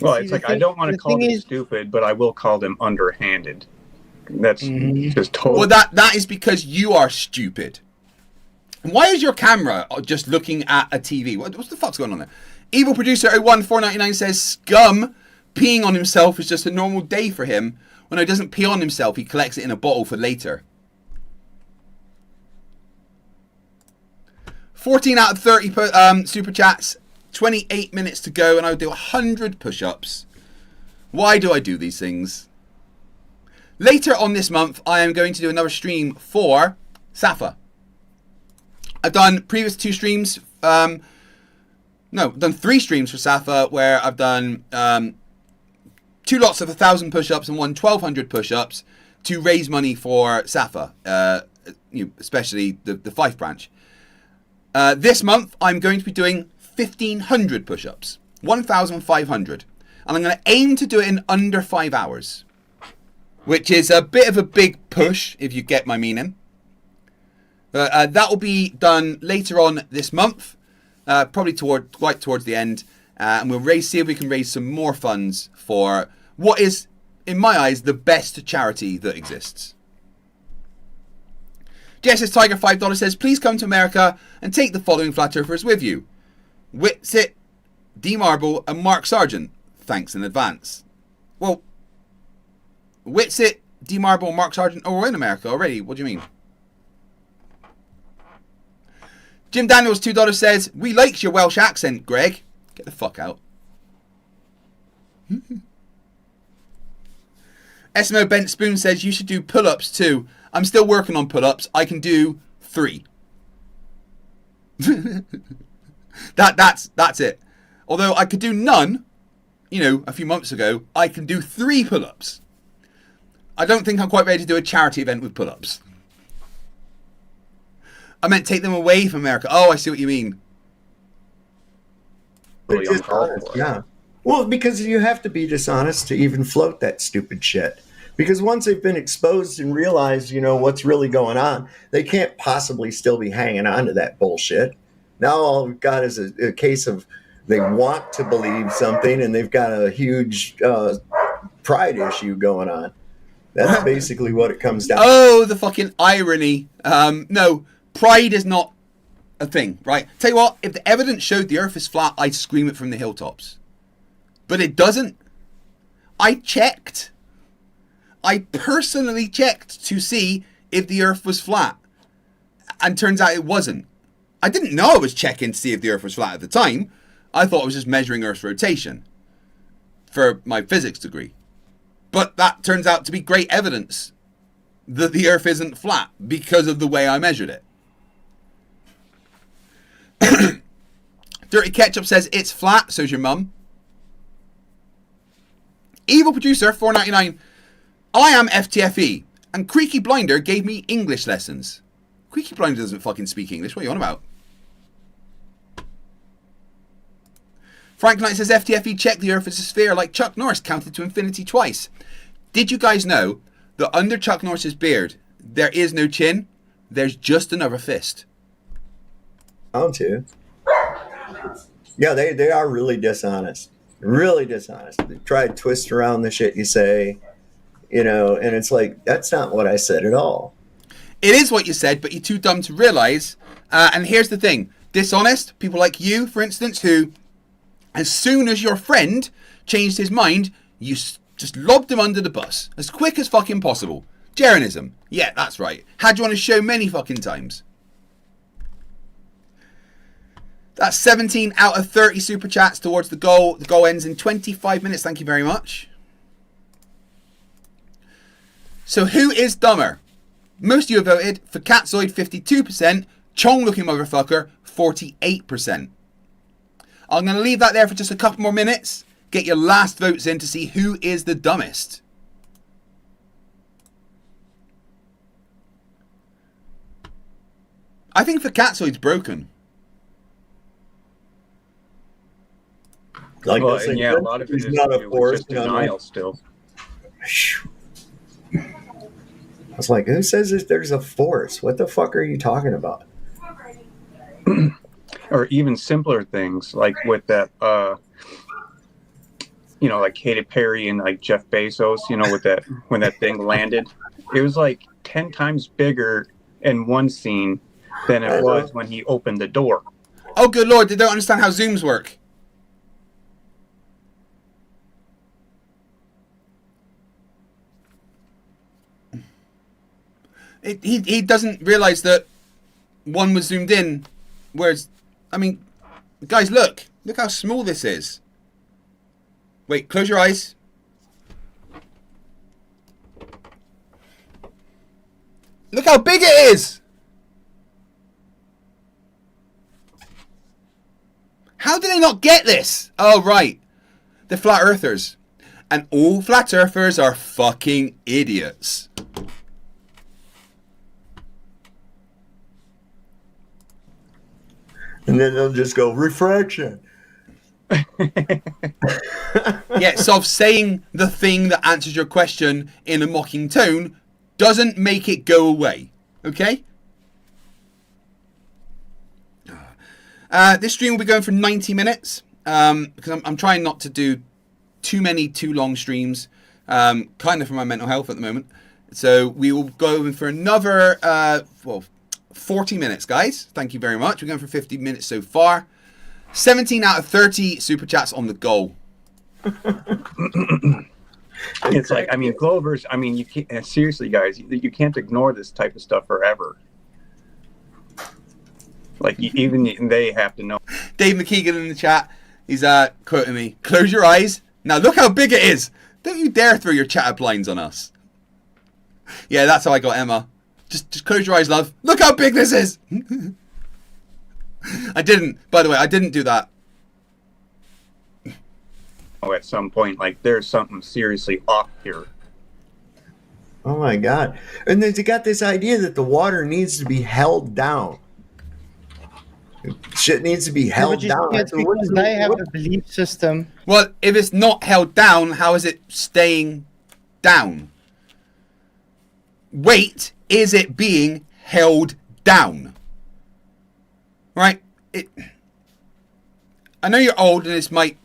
Well, it's like, I don't want to call them stupid, but I will call them underhanded. That's just total. Well, that is because you are stupid. Why is your camera just looking at a TV? What the fuck's going on there? Evil Producer 01499 says, Scum peeing on himself is just a normal day for him. When he doesn't pee on himself, he collects it in a bottle for later. 14 out of 30 super chats. 28 minutes to go, and I'll do 100 push-ups. Why do I do these things? Later on this month, I am going to do another stream for Safa. I've done previous 2 streams. I've done 3 streams for Safa where I've done 2 lots of 1,000 push-ups and 1,200 push-ups to raise money for Safa, especially the Fife branch. This month, I'm going to be doing 1,500 push-ups, 1,500, and I'm going to aim to do it in under 5 hours, which is a bit of a big push, if you get my meaning. That will be done later on this month, probably quite towards the end, and we'll see if we can raise some more funds for what is, in my eyes, the best charity that exists. JSS Tiger $5 says, please come to America and take the following flat earthers with you: Witsit, D Marble, and Mark Sargent. Thanks in advance. Well, Witsit, D Marble, and Mark Sargent are in America already. What do you mean? Jim Daniels $2 says, we likes your Welsh accent, Greg. Get the fuck out. SMO Bent Spoon says, you should do pull-ups too. I'm still working on pull-ups. I can do 3. That's it. Although I could do none, a few months ago, I can do 3 pull-ups. I don't think I'm quite ready to do a charity event with pull-ups. I meant take them away from America. Oh, I see what you mean. Yeah. Well, because you have to be dishonest to even float that stupid shit. Because once they've been exposed and realized, what's really going on, they can't possibly still be hanging on to that bullshit. Now all we've got is a case of they want to believe something and they've got a huge pride issue going on. That's basically what it comes down to. Oh, the fucking irony. No, pride is not a thing, right? Tell you what, if the evidence showed the earth is flat, I'd scream it from the hilltops. But it doesn't. I checked. I personally checked to see if the earth was flat. And turns out it wasn't. I didn't know I was checking to see if the earth was flat at the time. I thought I was just measuring Earth's rotation for my physics degree. But that turns out to be great evidence that the earth isn't flat because of the way I measured it. Dirty Ketchup says it's flat, so's your mum. Evil Producer 499. I am FTFE, and Creaky Blinder gave me English lessons. Creaky Blinder doesn't fucking speak English. What are you on about? Frank Knight says FTFE checked the earth as a sphere like Chuck Norris counted to infinity twice. Did you guys know that under Chuck Norris's beard, there is no chin? There's just another fist. Oh, too. Yeah, they are really dishonest. Really dishonest. They try to twist around the shit you say, and it's like, that's not what I said at all. It is what you said, but you're too dumb to realize. And here's the thing. Dishonest, people like you, for instance, who, as soon as your friend changed his mind, you just lobbed him under the bus. As quick as fucking possible. Jeranism. Yeah, that's right. Had you on a show many fucking times. That's 17 out of 30 super chats towards the goal. The goal ends in 25 minutes. Thank you very much. So who is dumber? Most of you have voted for Fkatzoid 52%, Chong looking motherfucker 48%. I'm going to leave that there for just a couple more minutes. Get your last votes in to see who is the dumbest. I think Fkatzoid's broken. Like well, yeah, a lot of it is not a force, just denial still. It's like, who says that there's a force? What the fuck are you talking about? Or even simpler things like with that, you know, like Katy Perry and like Jeff Bezos, you know, with that, when that thing landed, it was like 10 times bigger in one scene than it was when he opened the door. Oh, good Lord, they don't understand how zooms work. He doesn't realize that one was zoomed in, whereas, I mean, guys, look how small this is. Wait, close your eyes. Look how big it is. How did they not get this? Oh, right. The flat earthers. And all flat earthers are fucking idiots. And then they'll just go, refraction. Yeah, so saying the thing that answers your question in a mocking tone doesn't make it go away. Okay? This stream will be going for 90 minutes. Because I'm trying not to do too many too long streams. Kind of for my mental health at the moment. So we will go for another 40 minutes, guys. Thank you very much. We're going for 50 minutes so far. 17 out of 30 super chats on the goal. It's like, I mean, Glover's, I mean, you can't, seriously, guys, you can't ignore this type of stuff forever. Like, even they have to know. Dave McKeegan in the chat, he's quoting me. Close your eyes. Now look how big it is. Don't you dare throw your chat blinds on us. Yeah, that's how I got Emma. Just close your eyes, love. Look how big this is. I didn't. By the way, I didn't do that. Oh, at some point, like, there's something seriously off here. Oh my God. And they got this idea that the water needs to be held down. Shit needs to be held down. Because they have a belief system. Well, if it's not held down, how is it staying down? Wait, is it being held down? Right? I know you're old and this might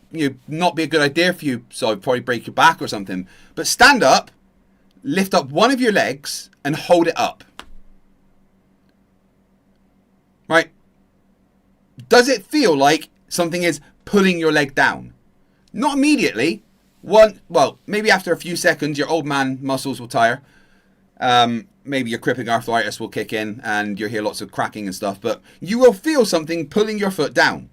not be a good idea for you, so I'd probably break your back or something. But stand up, lift up one of your legs and hold it up. Right? Does it feel like something is pulling your leg down? Not immediately. Well, maybe after a few seconds, your old man muscles will tire. Maybe your crippling arthritis will kick in and you'll hear lots of cracking and stuff. But you will feel something pulling your foot down.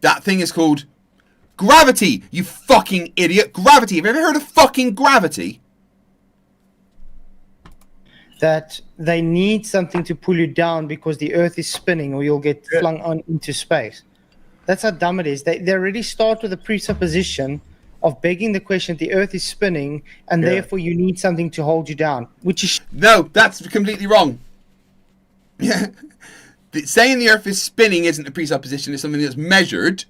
That thing is called gravity, you fucking idiot. Gravity. Have you ever heard of fucking gravity? That they need something to pull you down because the earth is spinning or you'll get flung on into space. That's how dumb it is. They already start with a presupposition of begging the question, the earth is spinning and therefore you need something to hold you down, which is... No, that's completely wrong. Yeah. Saying the earth is spinning isn't a presupposition, it's something that's measured.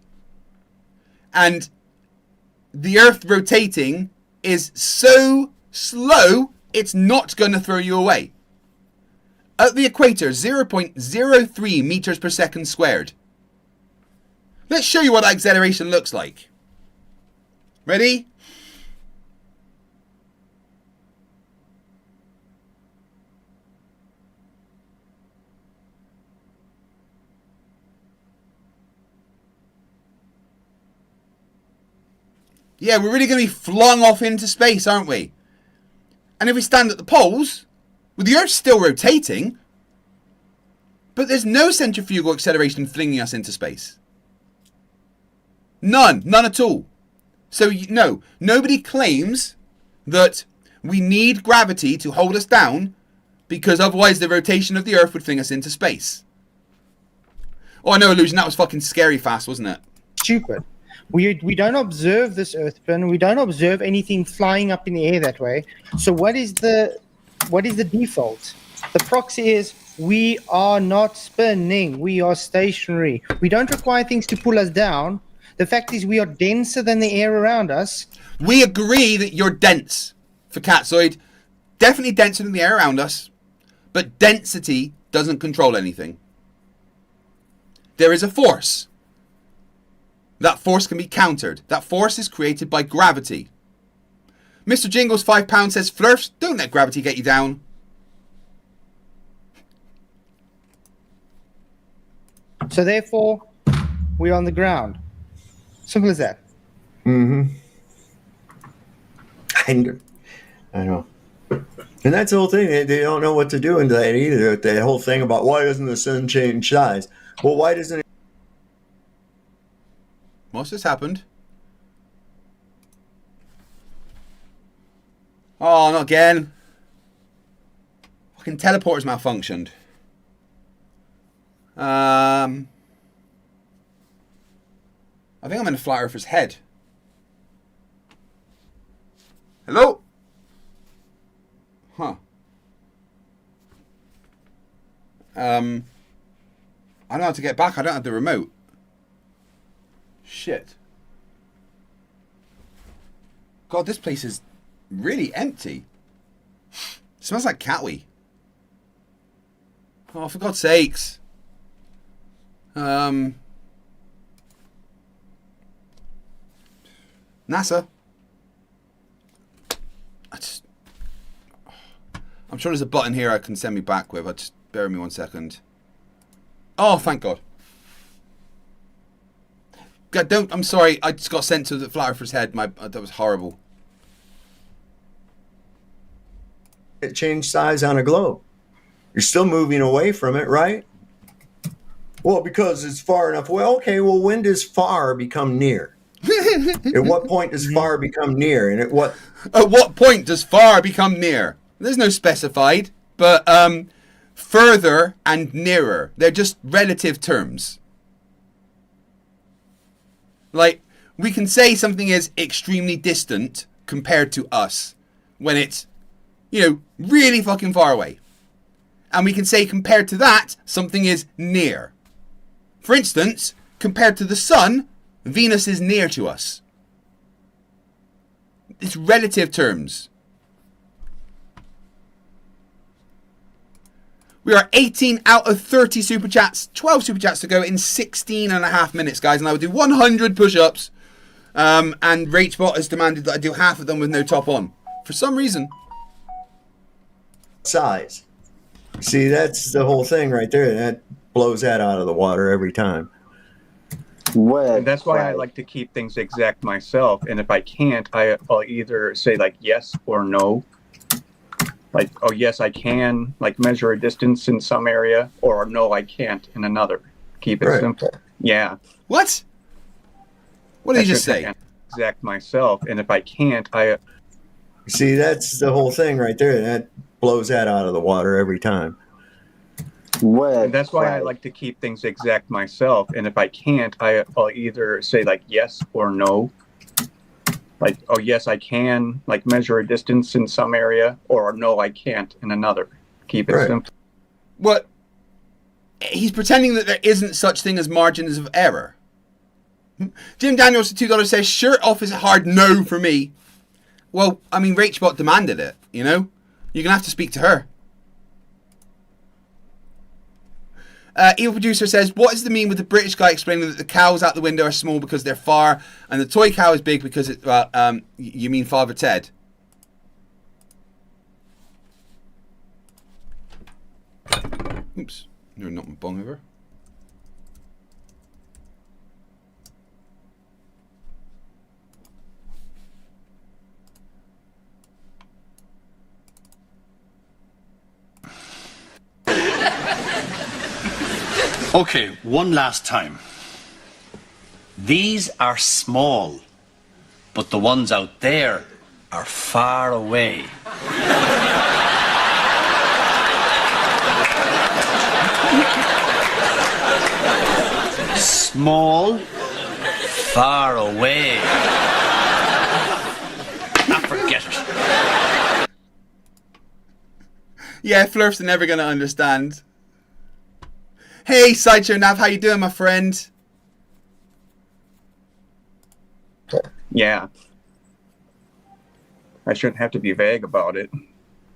And the earth rotating is so slow, it's not going to throw you away. At the equator, 0.03 meters per second squared. Let's show you what that acceleration looks like. Ready? Yeah, we're really going to be flung off into space, aren't we? And if we stand at the poles, well, the Earth's still rotating, but there's no centrifugal acceleration flinging us into space. None at all. So, no, nobody claims that we need gravity to hold us down because otherwise the rotation of the Earth would fling us into space. Oh, I know, Illusion, that was fucking scary fast, wasn't it? Stupid. We don't observe this earth spin. We don't observe anything flying up in the air that way. So what is the default? The proxy is we are not spinning. We are stationary. We don't require things to pull us down. The fact is we are denser than the air around us. We agree that you're dense, Fkatzoid. definitely denser than the air around us, but density doesn't control anything. There is a force. That force can be countered. That force is created by gravity. Mr. Jingles, £5 says, Flerfs, don't let gravity get you down. So therefore, we're on the ground. Simple as that. Mm-hmm. I know. And that's the whole thing. They don't know what to do in that either. The whole thing about why doesn't the sun change size? Well, why doesn't it? What's just happened? Oh, not again. Fucking teleporter's malfunctioned. I think I'm in a flat earther's head. Hello? Huh. I don't know how to get back. I don't have the remote. Shit. God, this place is really empty. It smells like cat wee. Oh, for God's sakes. NASA. I'm sure there's a button here I can send me back with. Just bear with me 1 second. Oh, thank God. God, don't. I'm sorry. I just got sent to the flat earther's head. That was horrible. It changed size on a globe. You're still moving away from it, right? Well, because it's far enough away. Okay, well, when does far become near? At what point does far become near? And at what point does far become near? There's no specified, but further and nearer. They're just relative terms. Like, we can say something is extremely distant compared to us when it's, really fucking far away. And we can say compared to that, something is near. For instance, compared to the sun, Venus is near to us. It's relative terms. We are 18 out of 30 super chats, 12 super chats to go in 16 and a half minutes, guys. And I will do 100 push-ups. And RachBot has demanded that I do half of them with no top on. For some reason. Size. See, that's the whole thing right there. That blows that out of the water every time. And that's why I like to keep things exact myself. And if I can't, I'll either say like yes or no. Like, oh, yes, I can, like, measure a distance in some area, or no, I can't in another. Keep it simple. Yeah. What? What did you just say? Exact myself, and if I can't, See, that's the whole thing right there. That blows that out of the water every time. And that's why I like to keep things exact myself, and if I can't, I'll either say, like, yes or no. Like, oh, yes, I can, like, measure a distance in some area, or no, I can't in another. Keep it simple. What? He's pretending that there isn't such thing as margins of error. Jim Daniels at $2 says, shirt off is a hard no for me. Well, I mean, RachBot demanded it, You're going to have to speak to her. Evil Producer says, what is the meme with the British guy explaining that the cows out the window are small because they're far, and the toy cow is big because it, you mean Father Ted? Oops, you're not my bong over. Okay, one last time. These are small, but the ones out there are far away. Small, far away. Forget it. Yeah, Flerfs are never going to understand. Hey, Sideshow Nav, how you doing, my friend? Yeah. I shouldn't have to be vague about it.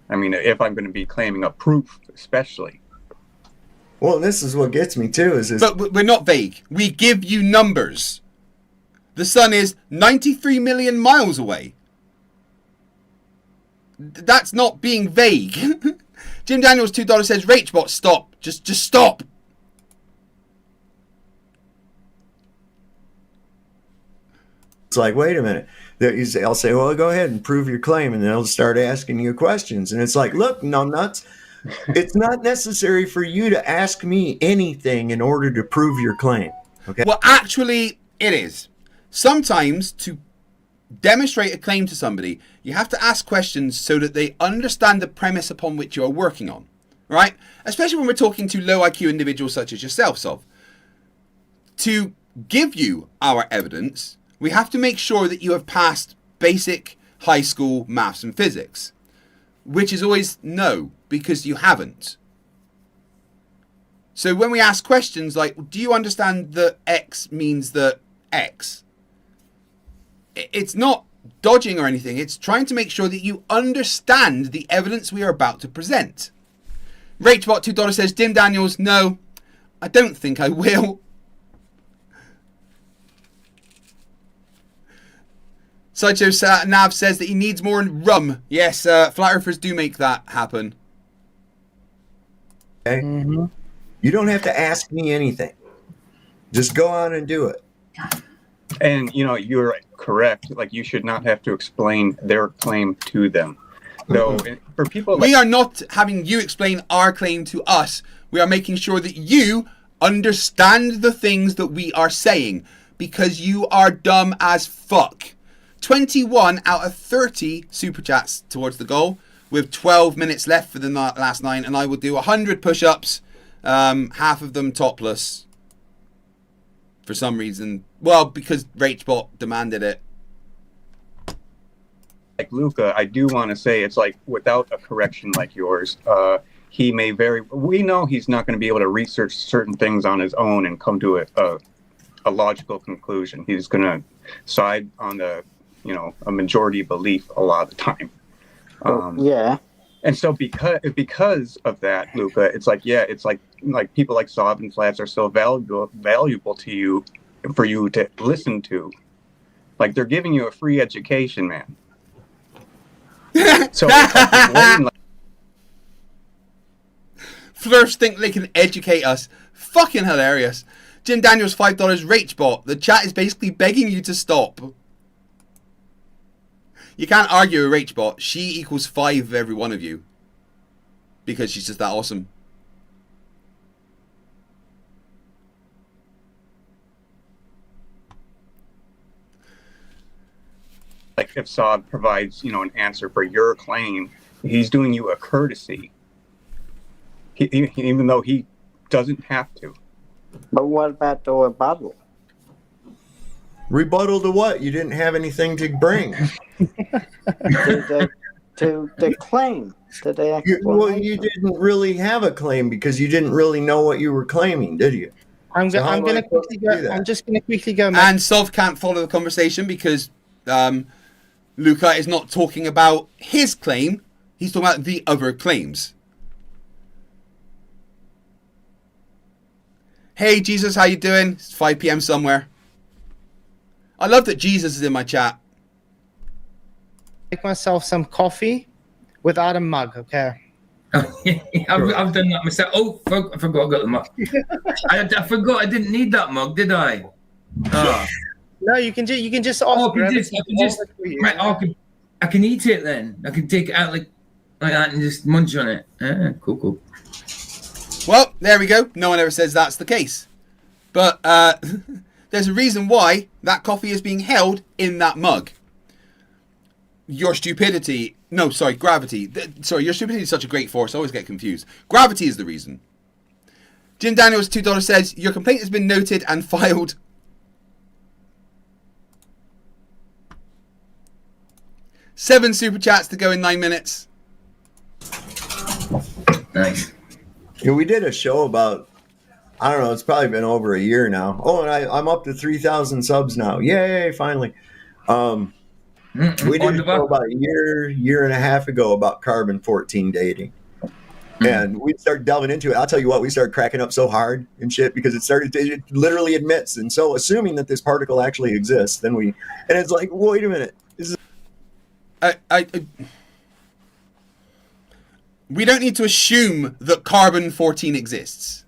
I mean, if I'm going to be claiming a proof, especially. Well, this is what gets me too. But we're not vague. We give you numbers. The sun is 93 million miles away. That's not being vague. Jim Daniels $2 says, "Rachbot, stop. Just stop." It's like, wait a minute. I'll say, well, go ahead and prove your claim, and then they'll start asking you questions. And it's like, look, numbnuts, it's not necessary for you to ask me anything in order to prove your claim. Okay. Well, actually, it is. Sometimes to demonstrate a claim to somebody, you have to ask questions so that they understand the premise upon which you are working on, right? Especially when we're talking to low IQ individuals such as yourself, Sov. To give you our evidence, we have to make sure that you have passed basic high school maths and physics, which is always no, because you haven't. So when we ask questions like, do you understand that X means that X? It's not dodging or anything. It's trying to make sure that you understand the evidence we are about to present. Rachbot $2 says, Dim Daniels, no, I don't think I will. Sideshow Nav says that he needs more rum. Yes, Flat Earthers do make that happen. Okay. Mm-hmm. You don't have to ask me anything. Just go on and do it. And, you know, you're correct. Like, you should not have to explain their claim to them. Though, for people like... We are not having you explain our claim to us. We are making sure that you understand the things that we are saying. Because you are dumb as fuck. 21 out of 30 super chats towards the goal, with 12 minutes left for the last 9, and I will do 100 push-ups, half of them topless, for some reason. Well, because Rachbot demanded it. Like Luca, I do want to say, it's like, without a correction like yours, he may we know he's not going to be able to research certain things on his own and come to a logical conclusion. He's going to side on a majority belief a lot of the time. Yeah. And so because of that, Luca, it's like people like Sov and Flats are so valuable to you, for you to listen to. Like, they're giving you a free education, man. So Flerfs think they can educate us. Fucking hilarious. Jim Daniels $5 Rachbot. The chat is basically begging you to stop. You can't argue with Rachbot. She equals 5 of every one of you. Because she's just that awesome. Like, if Saab provides, an answer for your claim, he's doing you a courtesy. Even though he doesn't have to. But what about the rebuttal? Rebuttal to what? You didn't have anything to bring. to the claim. Well, you didn't really have a claim because you didn't really know what you were claiming, did you? I'm just going to quickly go. And Sov can't follow the conversation because Luca is not talking about his claim. He's talking about the other claims. Hey, Jesus, how you doing? It's 5 p.m. somewhere. I love that Jesus is in my chat. Make myself some coffee without a mug, okay? I've done that myself. Oh, I forgot I got the mug. I forgot I didn't need that mug, did I? Oh. No, you can just. I can eat it then. I can take it out like that and just munch on it. Cool. Well, there we go. No one ever says that's the case. But there's a reason why that coffee is being held in that mug. Your stupidity... No, sorry, gravity. Your stupidity is such a great force. I always get confused. Gravity is the reason. Jim Daniels, $2 says, your complaint has been noted and filed. Seven super chats to go in 9 minutes. Nice. Yeah, we did a show about, I don't know, it's probably been over a year now. Oh, and I'm up to 3,000 subs now. Yay, finally. We did a show about a year and a half ago about carbon-14 dating. And we started delving into it. I'll tell you what, we started cracking up so hard and shit because it literally admits. And so assuming that this particle actually exists, then and it's like, wait a minute. We don't need to assume that carbon-14 exists.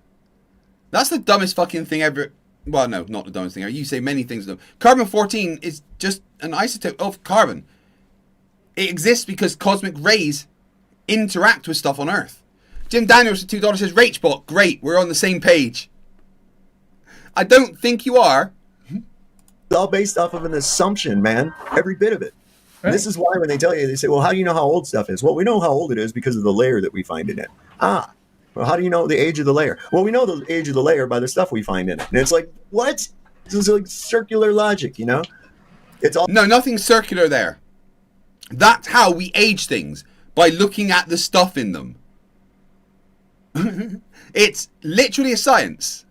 That's the dumbest fucking thing ever. Well, no, not the dumbest thing ever. You say many things. Carbon-14 is just an isotope of carbon. It exists because cosmic rays interact with stuff on Earth. Jim Daniels for $2 says, Rachbot, great, we're on the same page. I don't think you are. It's all based off of an assumption, man. Every bit of it. Right. And this is why when they tell you, they say, well, how do you know how old stuff is? Well, we know how old it is because of the layer that we find in it. Well, how do you know the age of the layer? Well, we know the age of the layer by the stuff we find in it. And it's like, what? This is like circular logic, you know? It's all. No, nothing circular there. That's how we age things, by looking at the stuff in them. It's literally a science.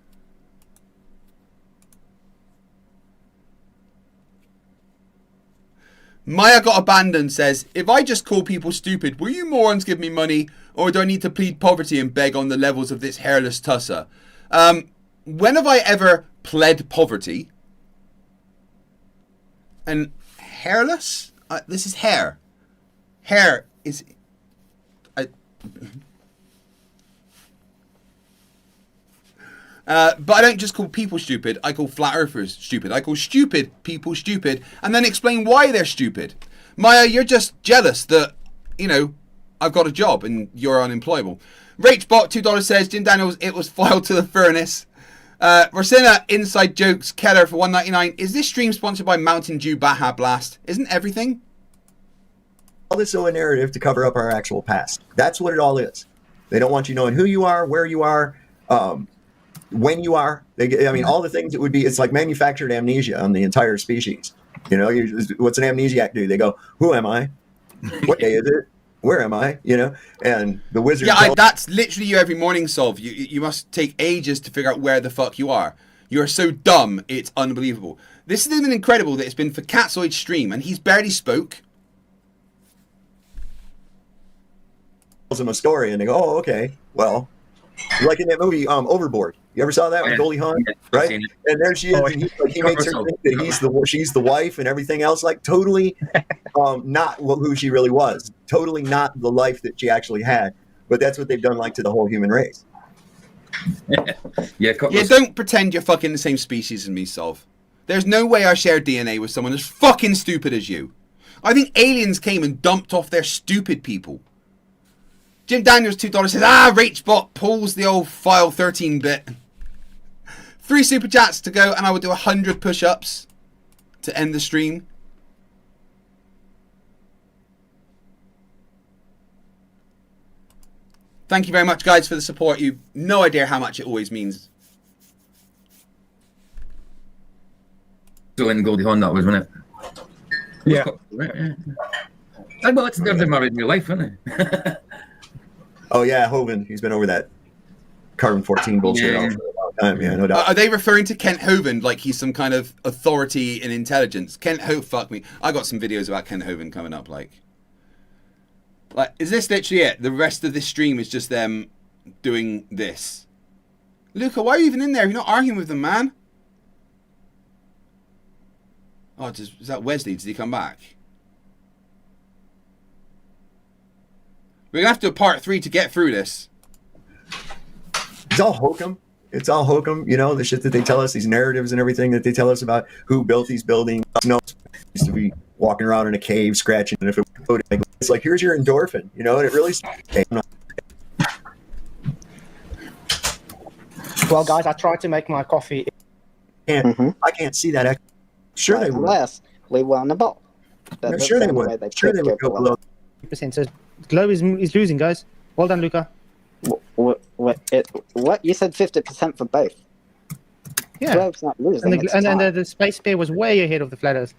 Maya Got Abandoned says, if I just call people stupid, will you morons give me money? Or do I need to plead poverty and beg on the levels of this hairless tusser? When have I ever pled poverty? And hairless? This is hair. Hair is... but I don't just call people stupid, I call flat earthers stupid. I call stupid people stupid and then explain why they're stupid. Maya, you're just jealous that, you know, I've got a job and you're unemployable. Rachbot, $2 says, Jim Daniels, it was filed to the furnace. Rosina, Inside Jokes, Keller for $1.99. Is this stream sponsored by Mountain Dew Baja Blast? Isn't everything? All this is a narrative to cover up our actual past. That's what it all is. They don't want you knowing who you are, where you are, when you are. All the things it would be, it's like manufactured amnesia on the entire species. You know, what's an amnesiac do? They go, who am I? What day is it? Where am I? You know, and the wizard. Yeah, that's literally you every morning, Solve. You must take ages to figure out where the fuck you are. You are so dumb, it's unbelievable. This has been incredible that it's been Fkatzoid's stream, and he's barely spoke. Tells them a story, and they go, oh, okay, well, like in that movie, Overboard. You ever saw that with Goldie Hawn, right? And there she is, and he makes her think that she's the wife and everything else, like totally not who she really was, totally not the life that she actually had. But that's what they've done, like to the whole human race. Yeah, don't pretend you're fucking the same species as me, Solve. There's no way I share DNA with someone as fucking stupid as you. I think aliens came and dumped off their stupid people. Jim Daniels, $2 says, Rachbot pulls the old file 13 bit. 3 super chats to go, and I will do 100 push-ups to end the stream. Thank you very much, guys, for the support. You've no idea how much it always means. So in Goldie Hawn, that was, wasn't it? Yeah. Well, it's never married in your life, isn't it? Oh yeah, Hovind. He's been over that carbon-14 bullshit for a long time. Yeah, no doubt. Are they referring to Kent Hovind like he's some kind of authority in intelligence? Kent Hovind, fuck me. I got some videos about Kent Hovind coming up. Like, is this literally it? The rest of this stream is just them doing this. Luca, why are you even in there? You're not arguing with them, man. Oh, is that Wesley? Did he come back? We're going to have to do a part 3 to get through this. It's all hokum. It's all hokum. You know, the shit that they tell us, these narratives and everything that they tell us about who built these buildings. You know, used to be walking around in a cave scratching, and if it was, it's like, here's your endorphin, you know, and it really. Well, guys, I tried to make my coffee. I can't see that. Sure, they would. Unless we won the ball. Sure, they would. Sure, they would go below. So Globe is losing, guys. Well done, Luca. What you said 50% for both. Yeah. Globe's not losing. And the space bear was way ahead of the flat earth.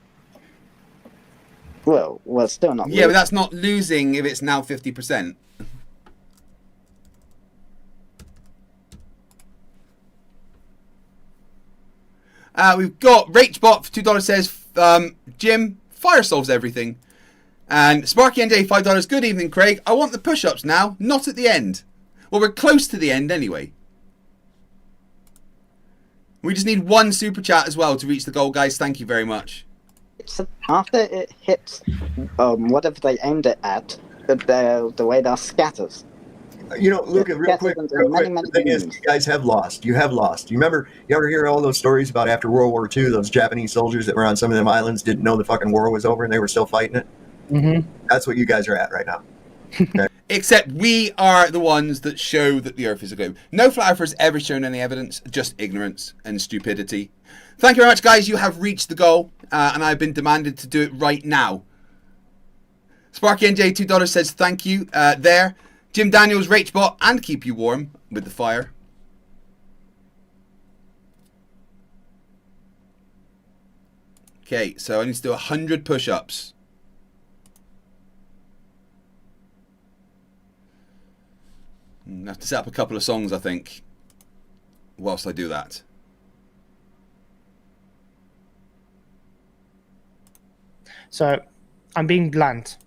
Well, still not. Yeah, but that's not losing if it's now 50%. We've got Rachbot for $2 says, Jim, Fire solves everything. And Sparky NJ, $5. Good evening, Craig. I want the push-ups now, not at the end. Well, we're close to the end anyway. We just need one super chat as well to reach the goal, guys. Thank you very much. After it hits whatever they aimed it at, the radar scatters. You know, Luca, real quick, the thing is, you guys have lost. You have lost. You remember, you ever hear all those stories about after World War II, those Japanese soldiers that were on some of them islands didn't know the fucking war was over and they were still fighting it? Mm-hmm. That's what you guys are at right now. Okay? Except we are the ones that show that the Earth is a globe. No flat earthers ever shown any evidence, just ignorance and stupidity. Thank you very much, guys. You have reached the goal, and I've been demanded to do it right now. Sparky NJ, $2 says thank you there. Jim Daniels, Rachbot, and keep you warm with the fire. Okay, so I need to do 100 push-ups. I have to set up a couple of songs, I think, whilst I do that. So, I'm being blunt.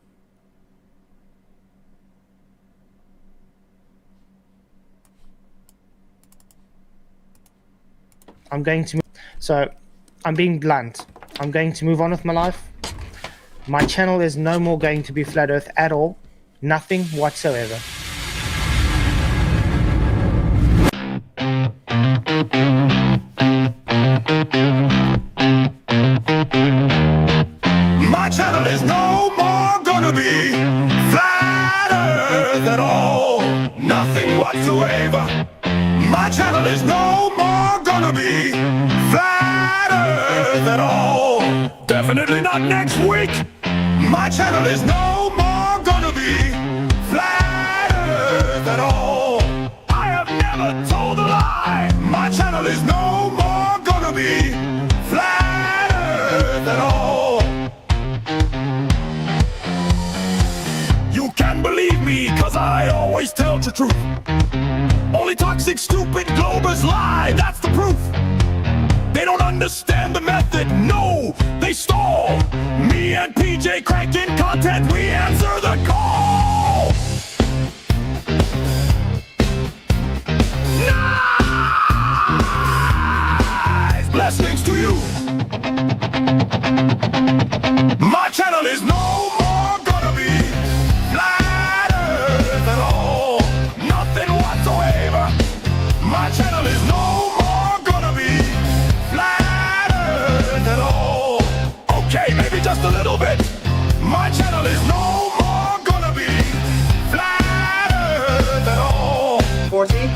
I'm being blunt. I'm going to move on with my life. My channel is no more going to be Flat Earth at all. Nothing whatsoever. My channel is no more gonna be Flat Earth at all. Nothing whatsoever. My channel is no more gonna be Flat Earth at all. Definitely not next week. My channel is no more gonna be Flat Earth at all. I have never told a lie. My channel is no more gonna be Flat Earth at all. You can believe me, cause I always tell the truth. Only toxic, stupid globers lie, that's the proof. They don't understand the method, no, they stall. Me and PJ cracking content, we answer the call. Nice! Blessings to you. My channel is no more gonna be Flat Earth at all. Nothing whatsoever. My channel is no more gonna be Flat Earth at all. Okay, maybe just a little bit. My channel is no more gonna be Flat Earth at all. 40.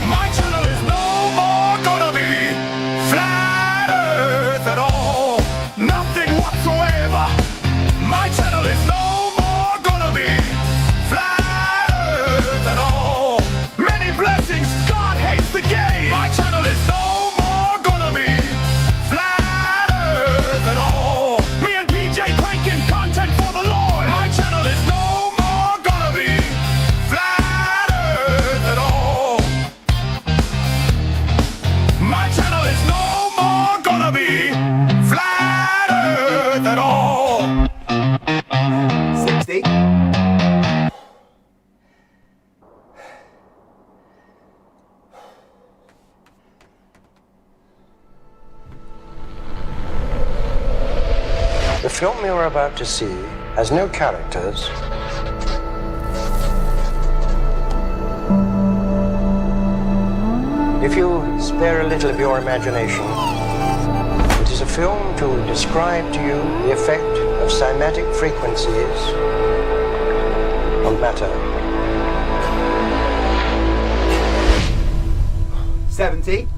My channel is no more gonna be Flat Earth at all. Nothing whatsoever. My channel is no more gonna be Flat Earth at all. Many blessings, God hates the gay. My channel is no more gonna be Flat Earth at all. Me and PJ cranking content for the Lord. My channel is no more gonna be Flat Earth at all. My channel is no more gonna be Flat Earth at all. 60. The film you're about to see has no characters. If you spare a little of your imagination, it is a film to describe to you the effect of cymatic frequencies on matter. 70.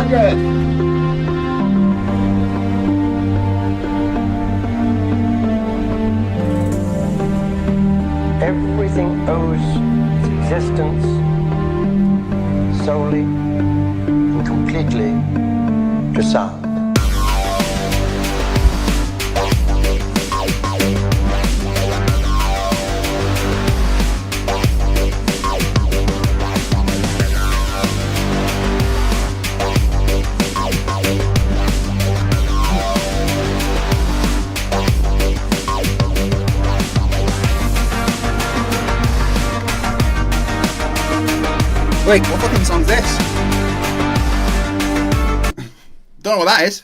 100. Everything owes its existence solely and completely to sound. Wait, what fucking song's this? Don't know what that is.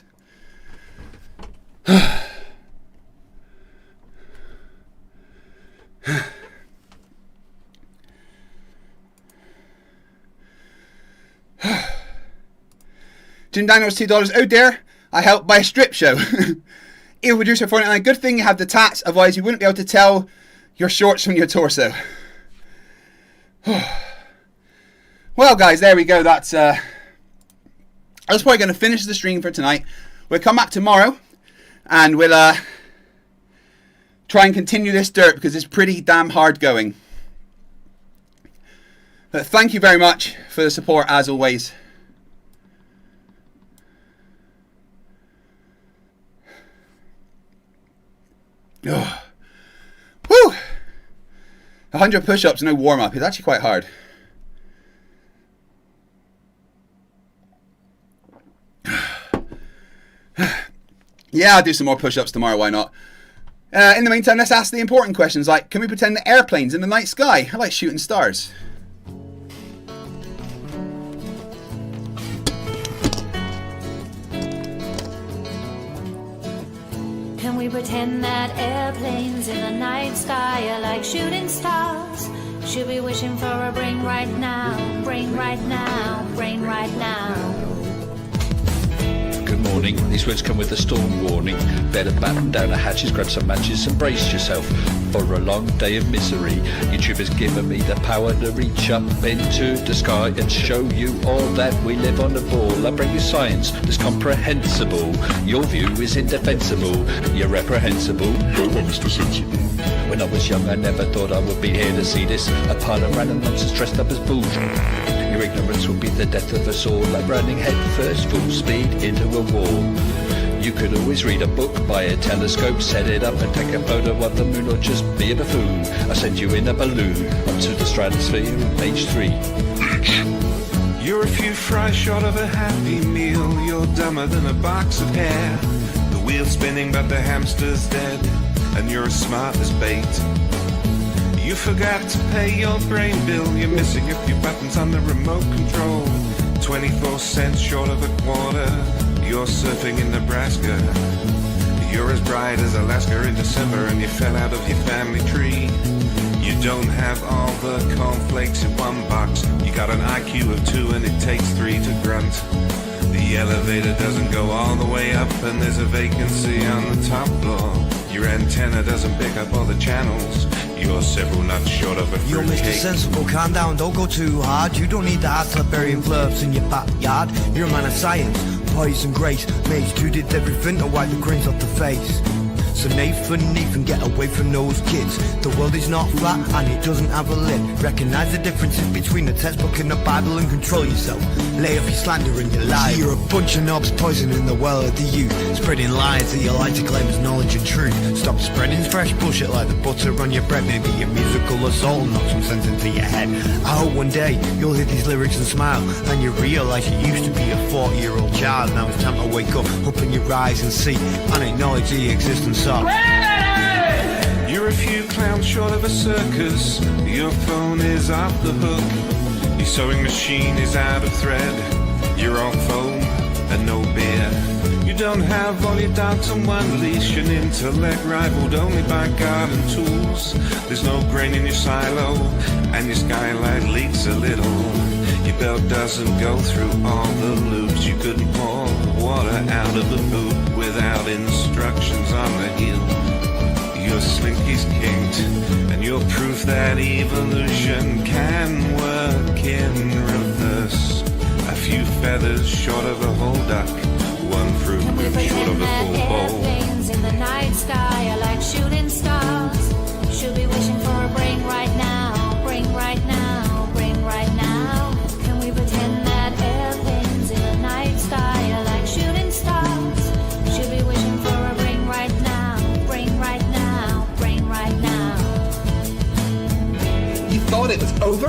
Jim Daniels, $2. Oh dear, I helped buy a strip show. Ew, producer $49. Good thing you have the tats, otherwise you wouldn't be able to tell your shorts from your torso. Well, guys, there we go. That's probably going to finish the stream for tonight. We'll come back tomorrow, and we'll try and continue this dirt because it's pretty damn hard going. But thank you very much for the support, as always. Oh. Woo! 100 push-ups, no warm-up. It's actually quite hard. Yeah, I'll do some more push-ups tomorrow, why not? In the meantime, let's ask the important questions like, can we pretend that airplanes in the night sky? I like shooting stars. Can we pretend that airplanes in the night sky are like shooting stars? Should be wishing for a brain right now, brain right now, brain right now. Good morning. These words come with a storm warning. Better batten down the hatches, grab some matches and brace yourself for a long day of misery. YouTube has given me the power to reach up into the sky and show you all that we live on the ball. I bring you science that's comprehensible. Your view is indefensible. You're reprehensible. Go on, Mr. Sensible. When I was young, I never thought I would be here to see this. A pile of random nonsense dressed up as bullshit. Your ignorance will be the death of us all. I'm running head first, full speed into a wall. You could always read a book, buy a telescope, set it up and take a photo of the moon, or just be a buffoon. I send you in a balloon up to the stratosphere on page 3. You're a few fries short of a happy meal. You're dumber than a box of hair. The wheel's spinning but the hamster's dead, and you're as smart as bait. You forgot to pay your brain bill. You're missing a few buttons on the remote control. 24 cents short of a quarter. You're surfing in Nebraska. You're as bright as Alaska in December, and you fell out of your family tree. You don't have all the cornflakes in one box. You got an IQ of 2 and it takes 3 to grunt. The elevator doesn't go all the way up, and there's a vacancy on the top floor. Your antenna doesn't pick up all the channels. You're several nuts short of a fruit You're Mr. cake. Sensible, calm down, don't go too hard. You don't need the hard stuff burying flerfs in your backyard. You're a man of science, poise and grace. Mage 2 did everything to wipe the grins off the face. So Nathan, get away from those kids. The world is not flat and it doesn't have a lid. Recognize the differences between the textbook and the Bible and control yourself. Lay off your slander and your lies. You're a bunch of knobs poisoning the well of the youth. Spreading lies that you like to claim as knowledge and truth. Stop spreading fresh bullshit like the butter on your bread. Maybe a musical assault and knock some sense into your head. I hope one day you'll hear these lyrics and smile, and you realise you used to be a 40-year-old child. Now it's time to wake up, open your eyes and see, and acknowledge the existence of. You're a few clowns short of a circus. Your phone is off the hook. Your sewing machine is out of thread. You're all foam and no beer. You don't have all your dogs on one leash. An intellect rivaled only by garden tools. There's no grain in your silo, and your skylight leaks a little. Your belt doesn't go through all the loops. You couldn't pour water out of a boot without instructions on the heel. Your slinky's kinked, and you're proof that evolution can work in reverse. A few feathers short of a whole duck, one fruit Can we loop short pretend of a that full bowl. airplanes in the night sky are like shooting stars? Should be wishing for a bring right now, bring right now, bring right now. Can we pretend that airplanes in the night sky are like shooting stars? Should be wishing for a bring right now, bring right now, bring right now. You thought it was over?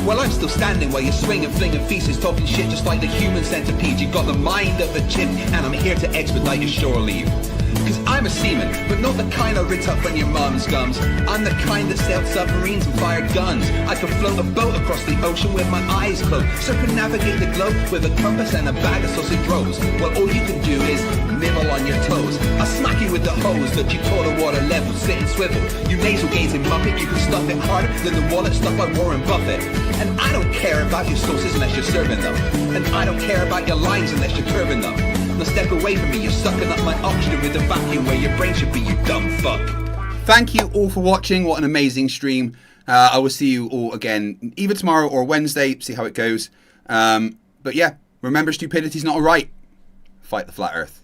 Well, I'm still standing while you're swinging, flinging feces, talking shit just like the human centipede. You got the mind of a chimp, and I'm here to expedite your shore leave. Cause I'm a seaman, but not the kind I rit up on your mom's gums. I'm the kind that sailed submarines and fired guns. I could float a boat across the ocean with my eyes closed, circumnavigate the globe with a compass and a bag of sausage rolls. Well, all you can do is nibble on your toes. I'll smack you with the hose that you taught a water level, sit and swivel. You nasal gazing muppet, you can stuff it harder than the wallet stuffed by Warren Buffett. And I don't care about your sauces unless you're serving them. And I don't care about your lines unless you're curving them. Now step away from me, you're sucking up my oxygen with a vacuum where your brain should be, you dumb fuck. Thank you all for watching. What an amazing stream. I will see you all again either tomorrow or Wednesday, see how it goes. But yeah, remember, stupidity's not a right. Fight the flat earth.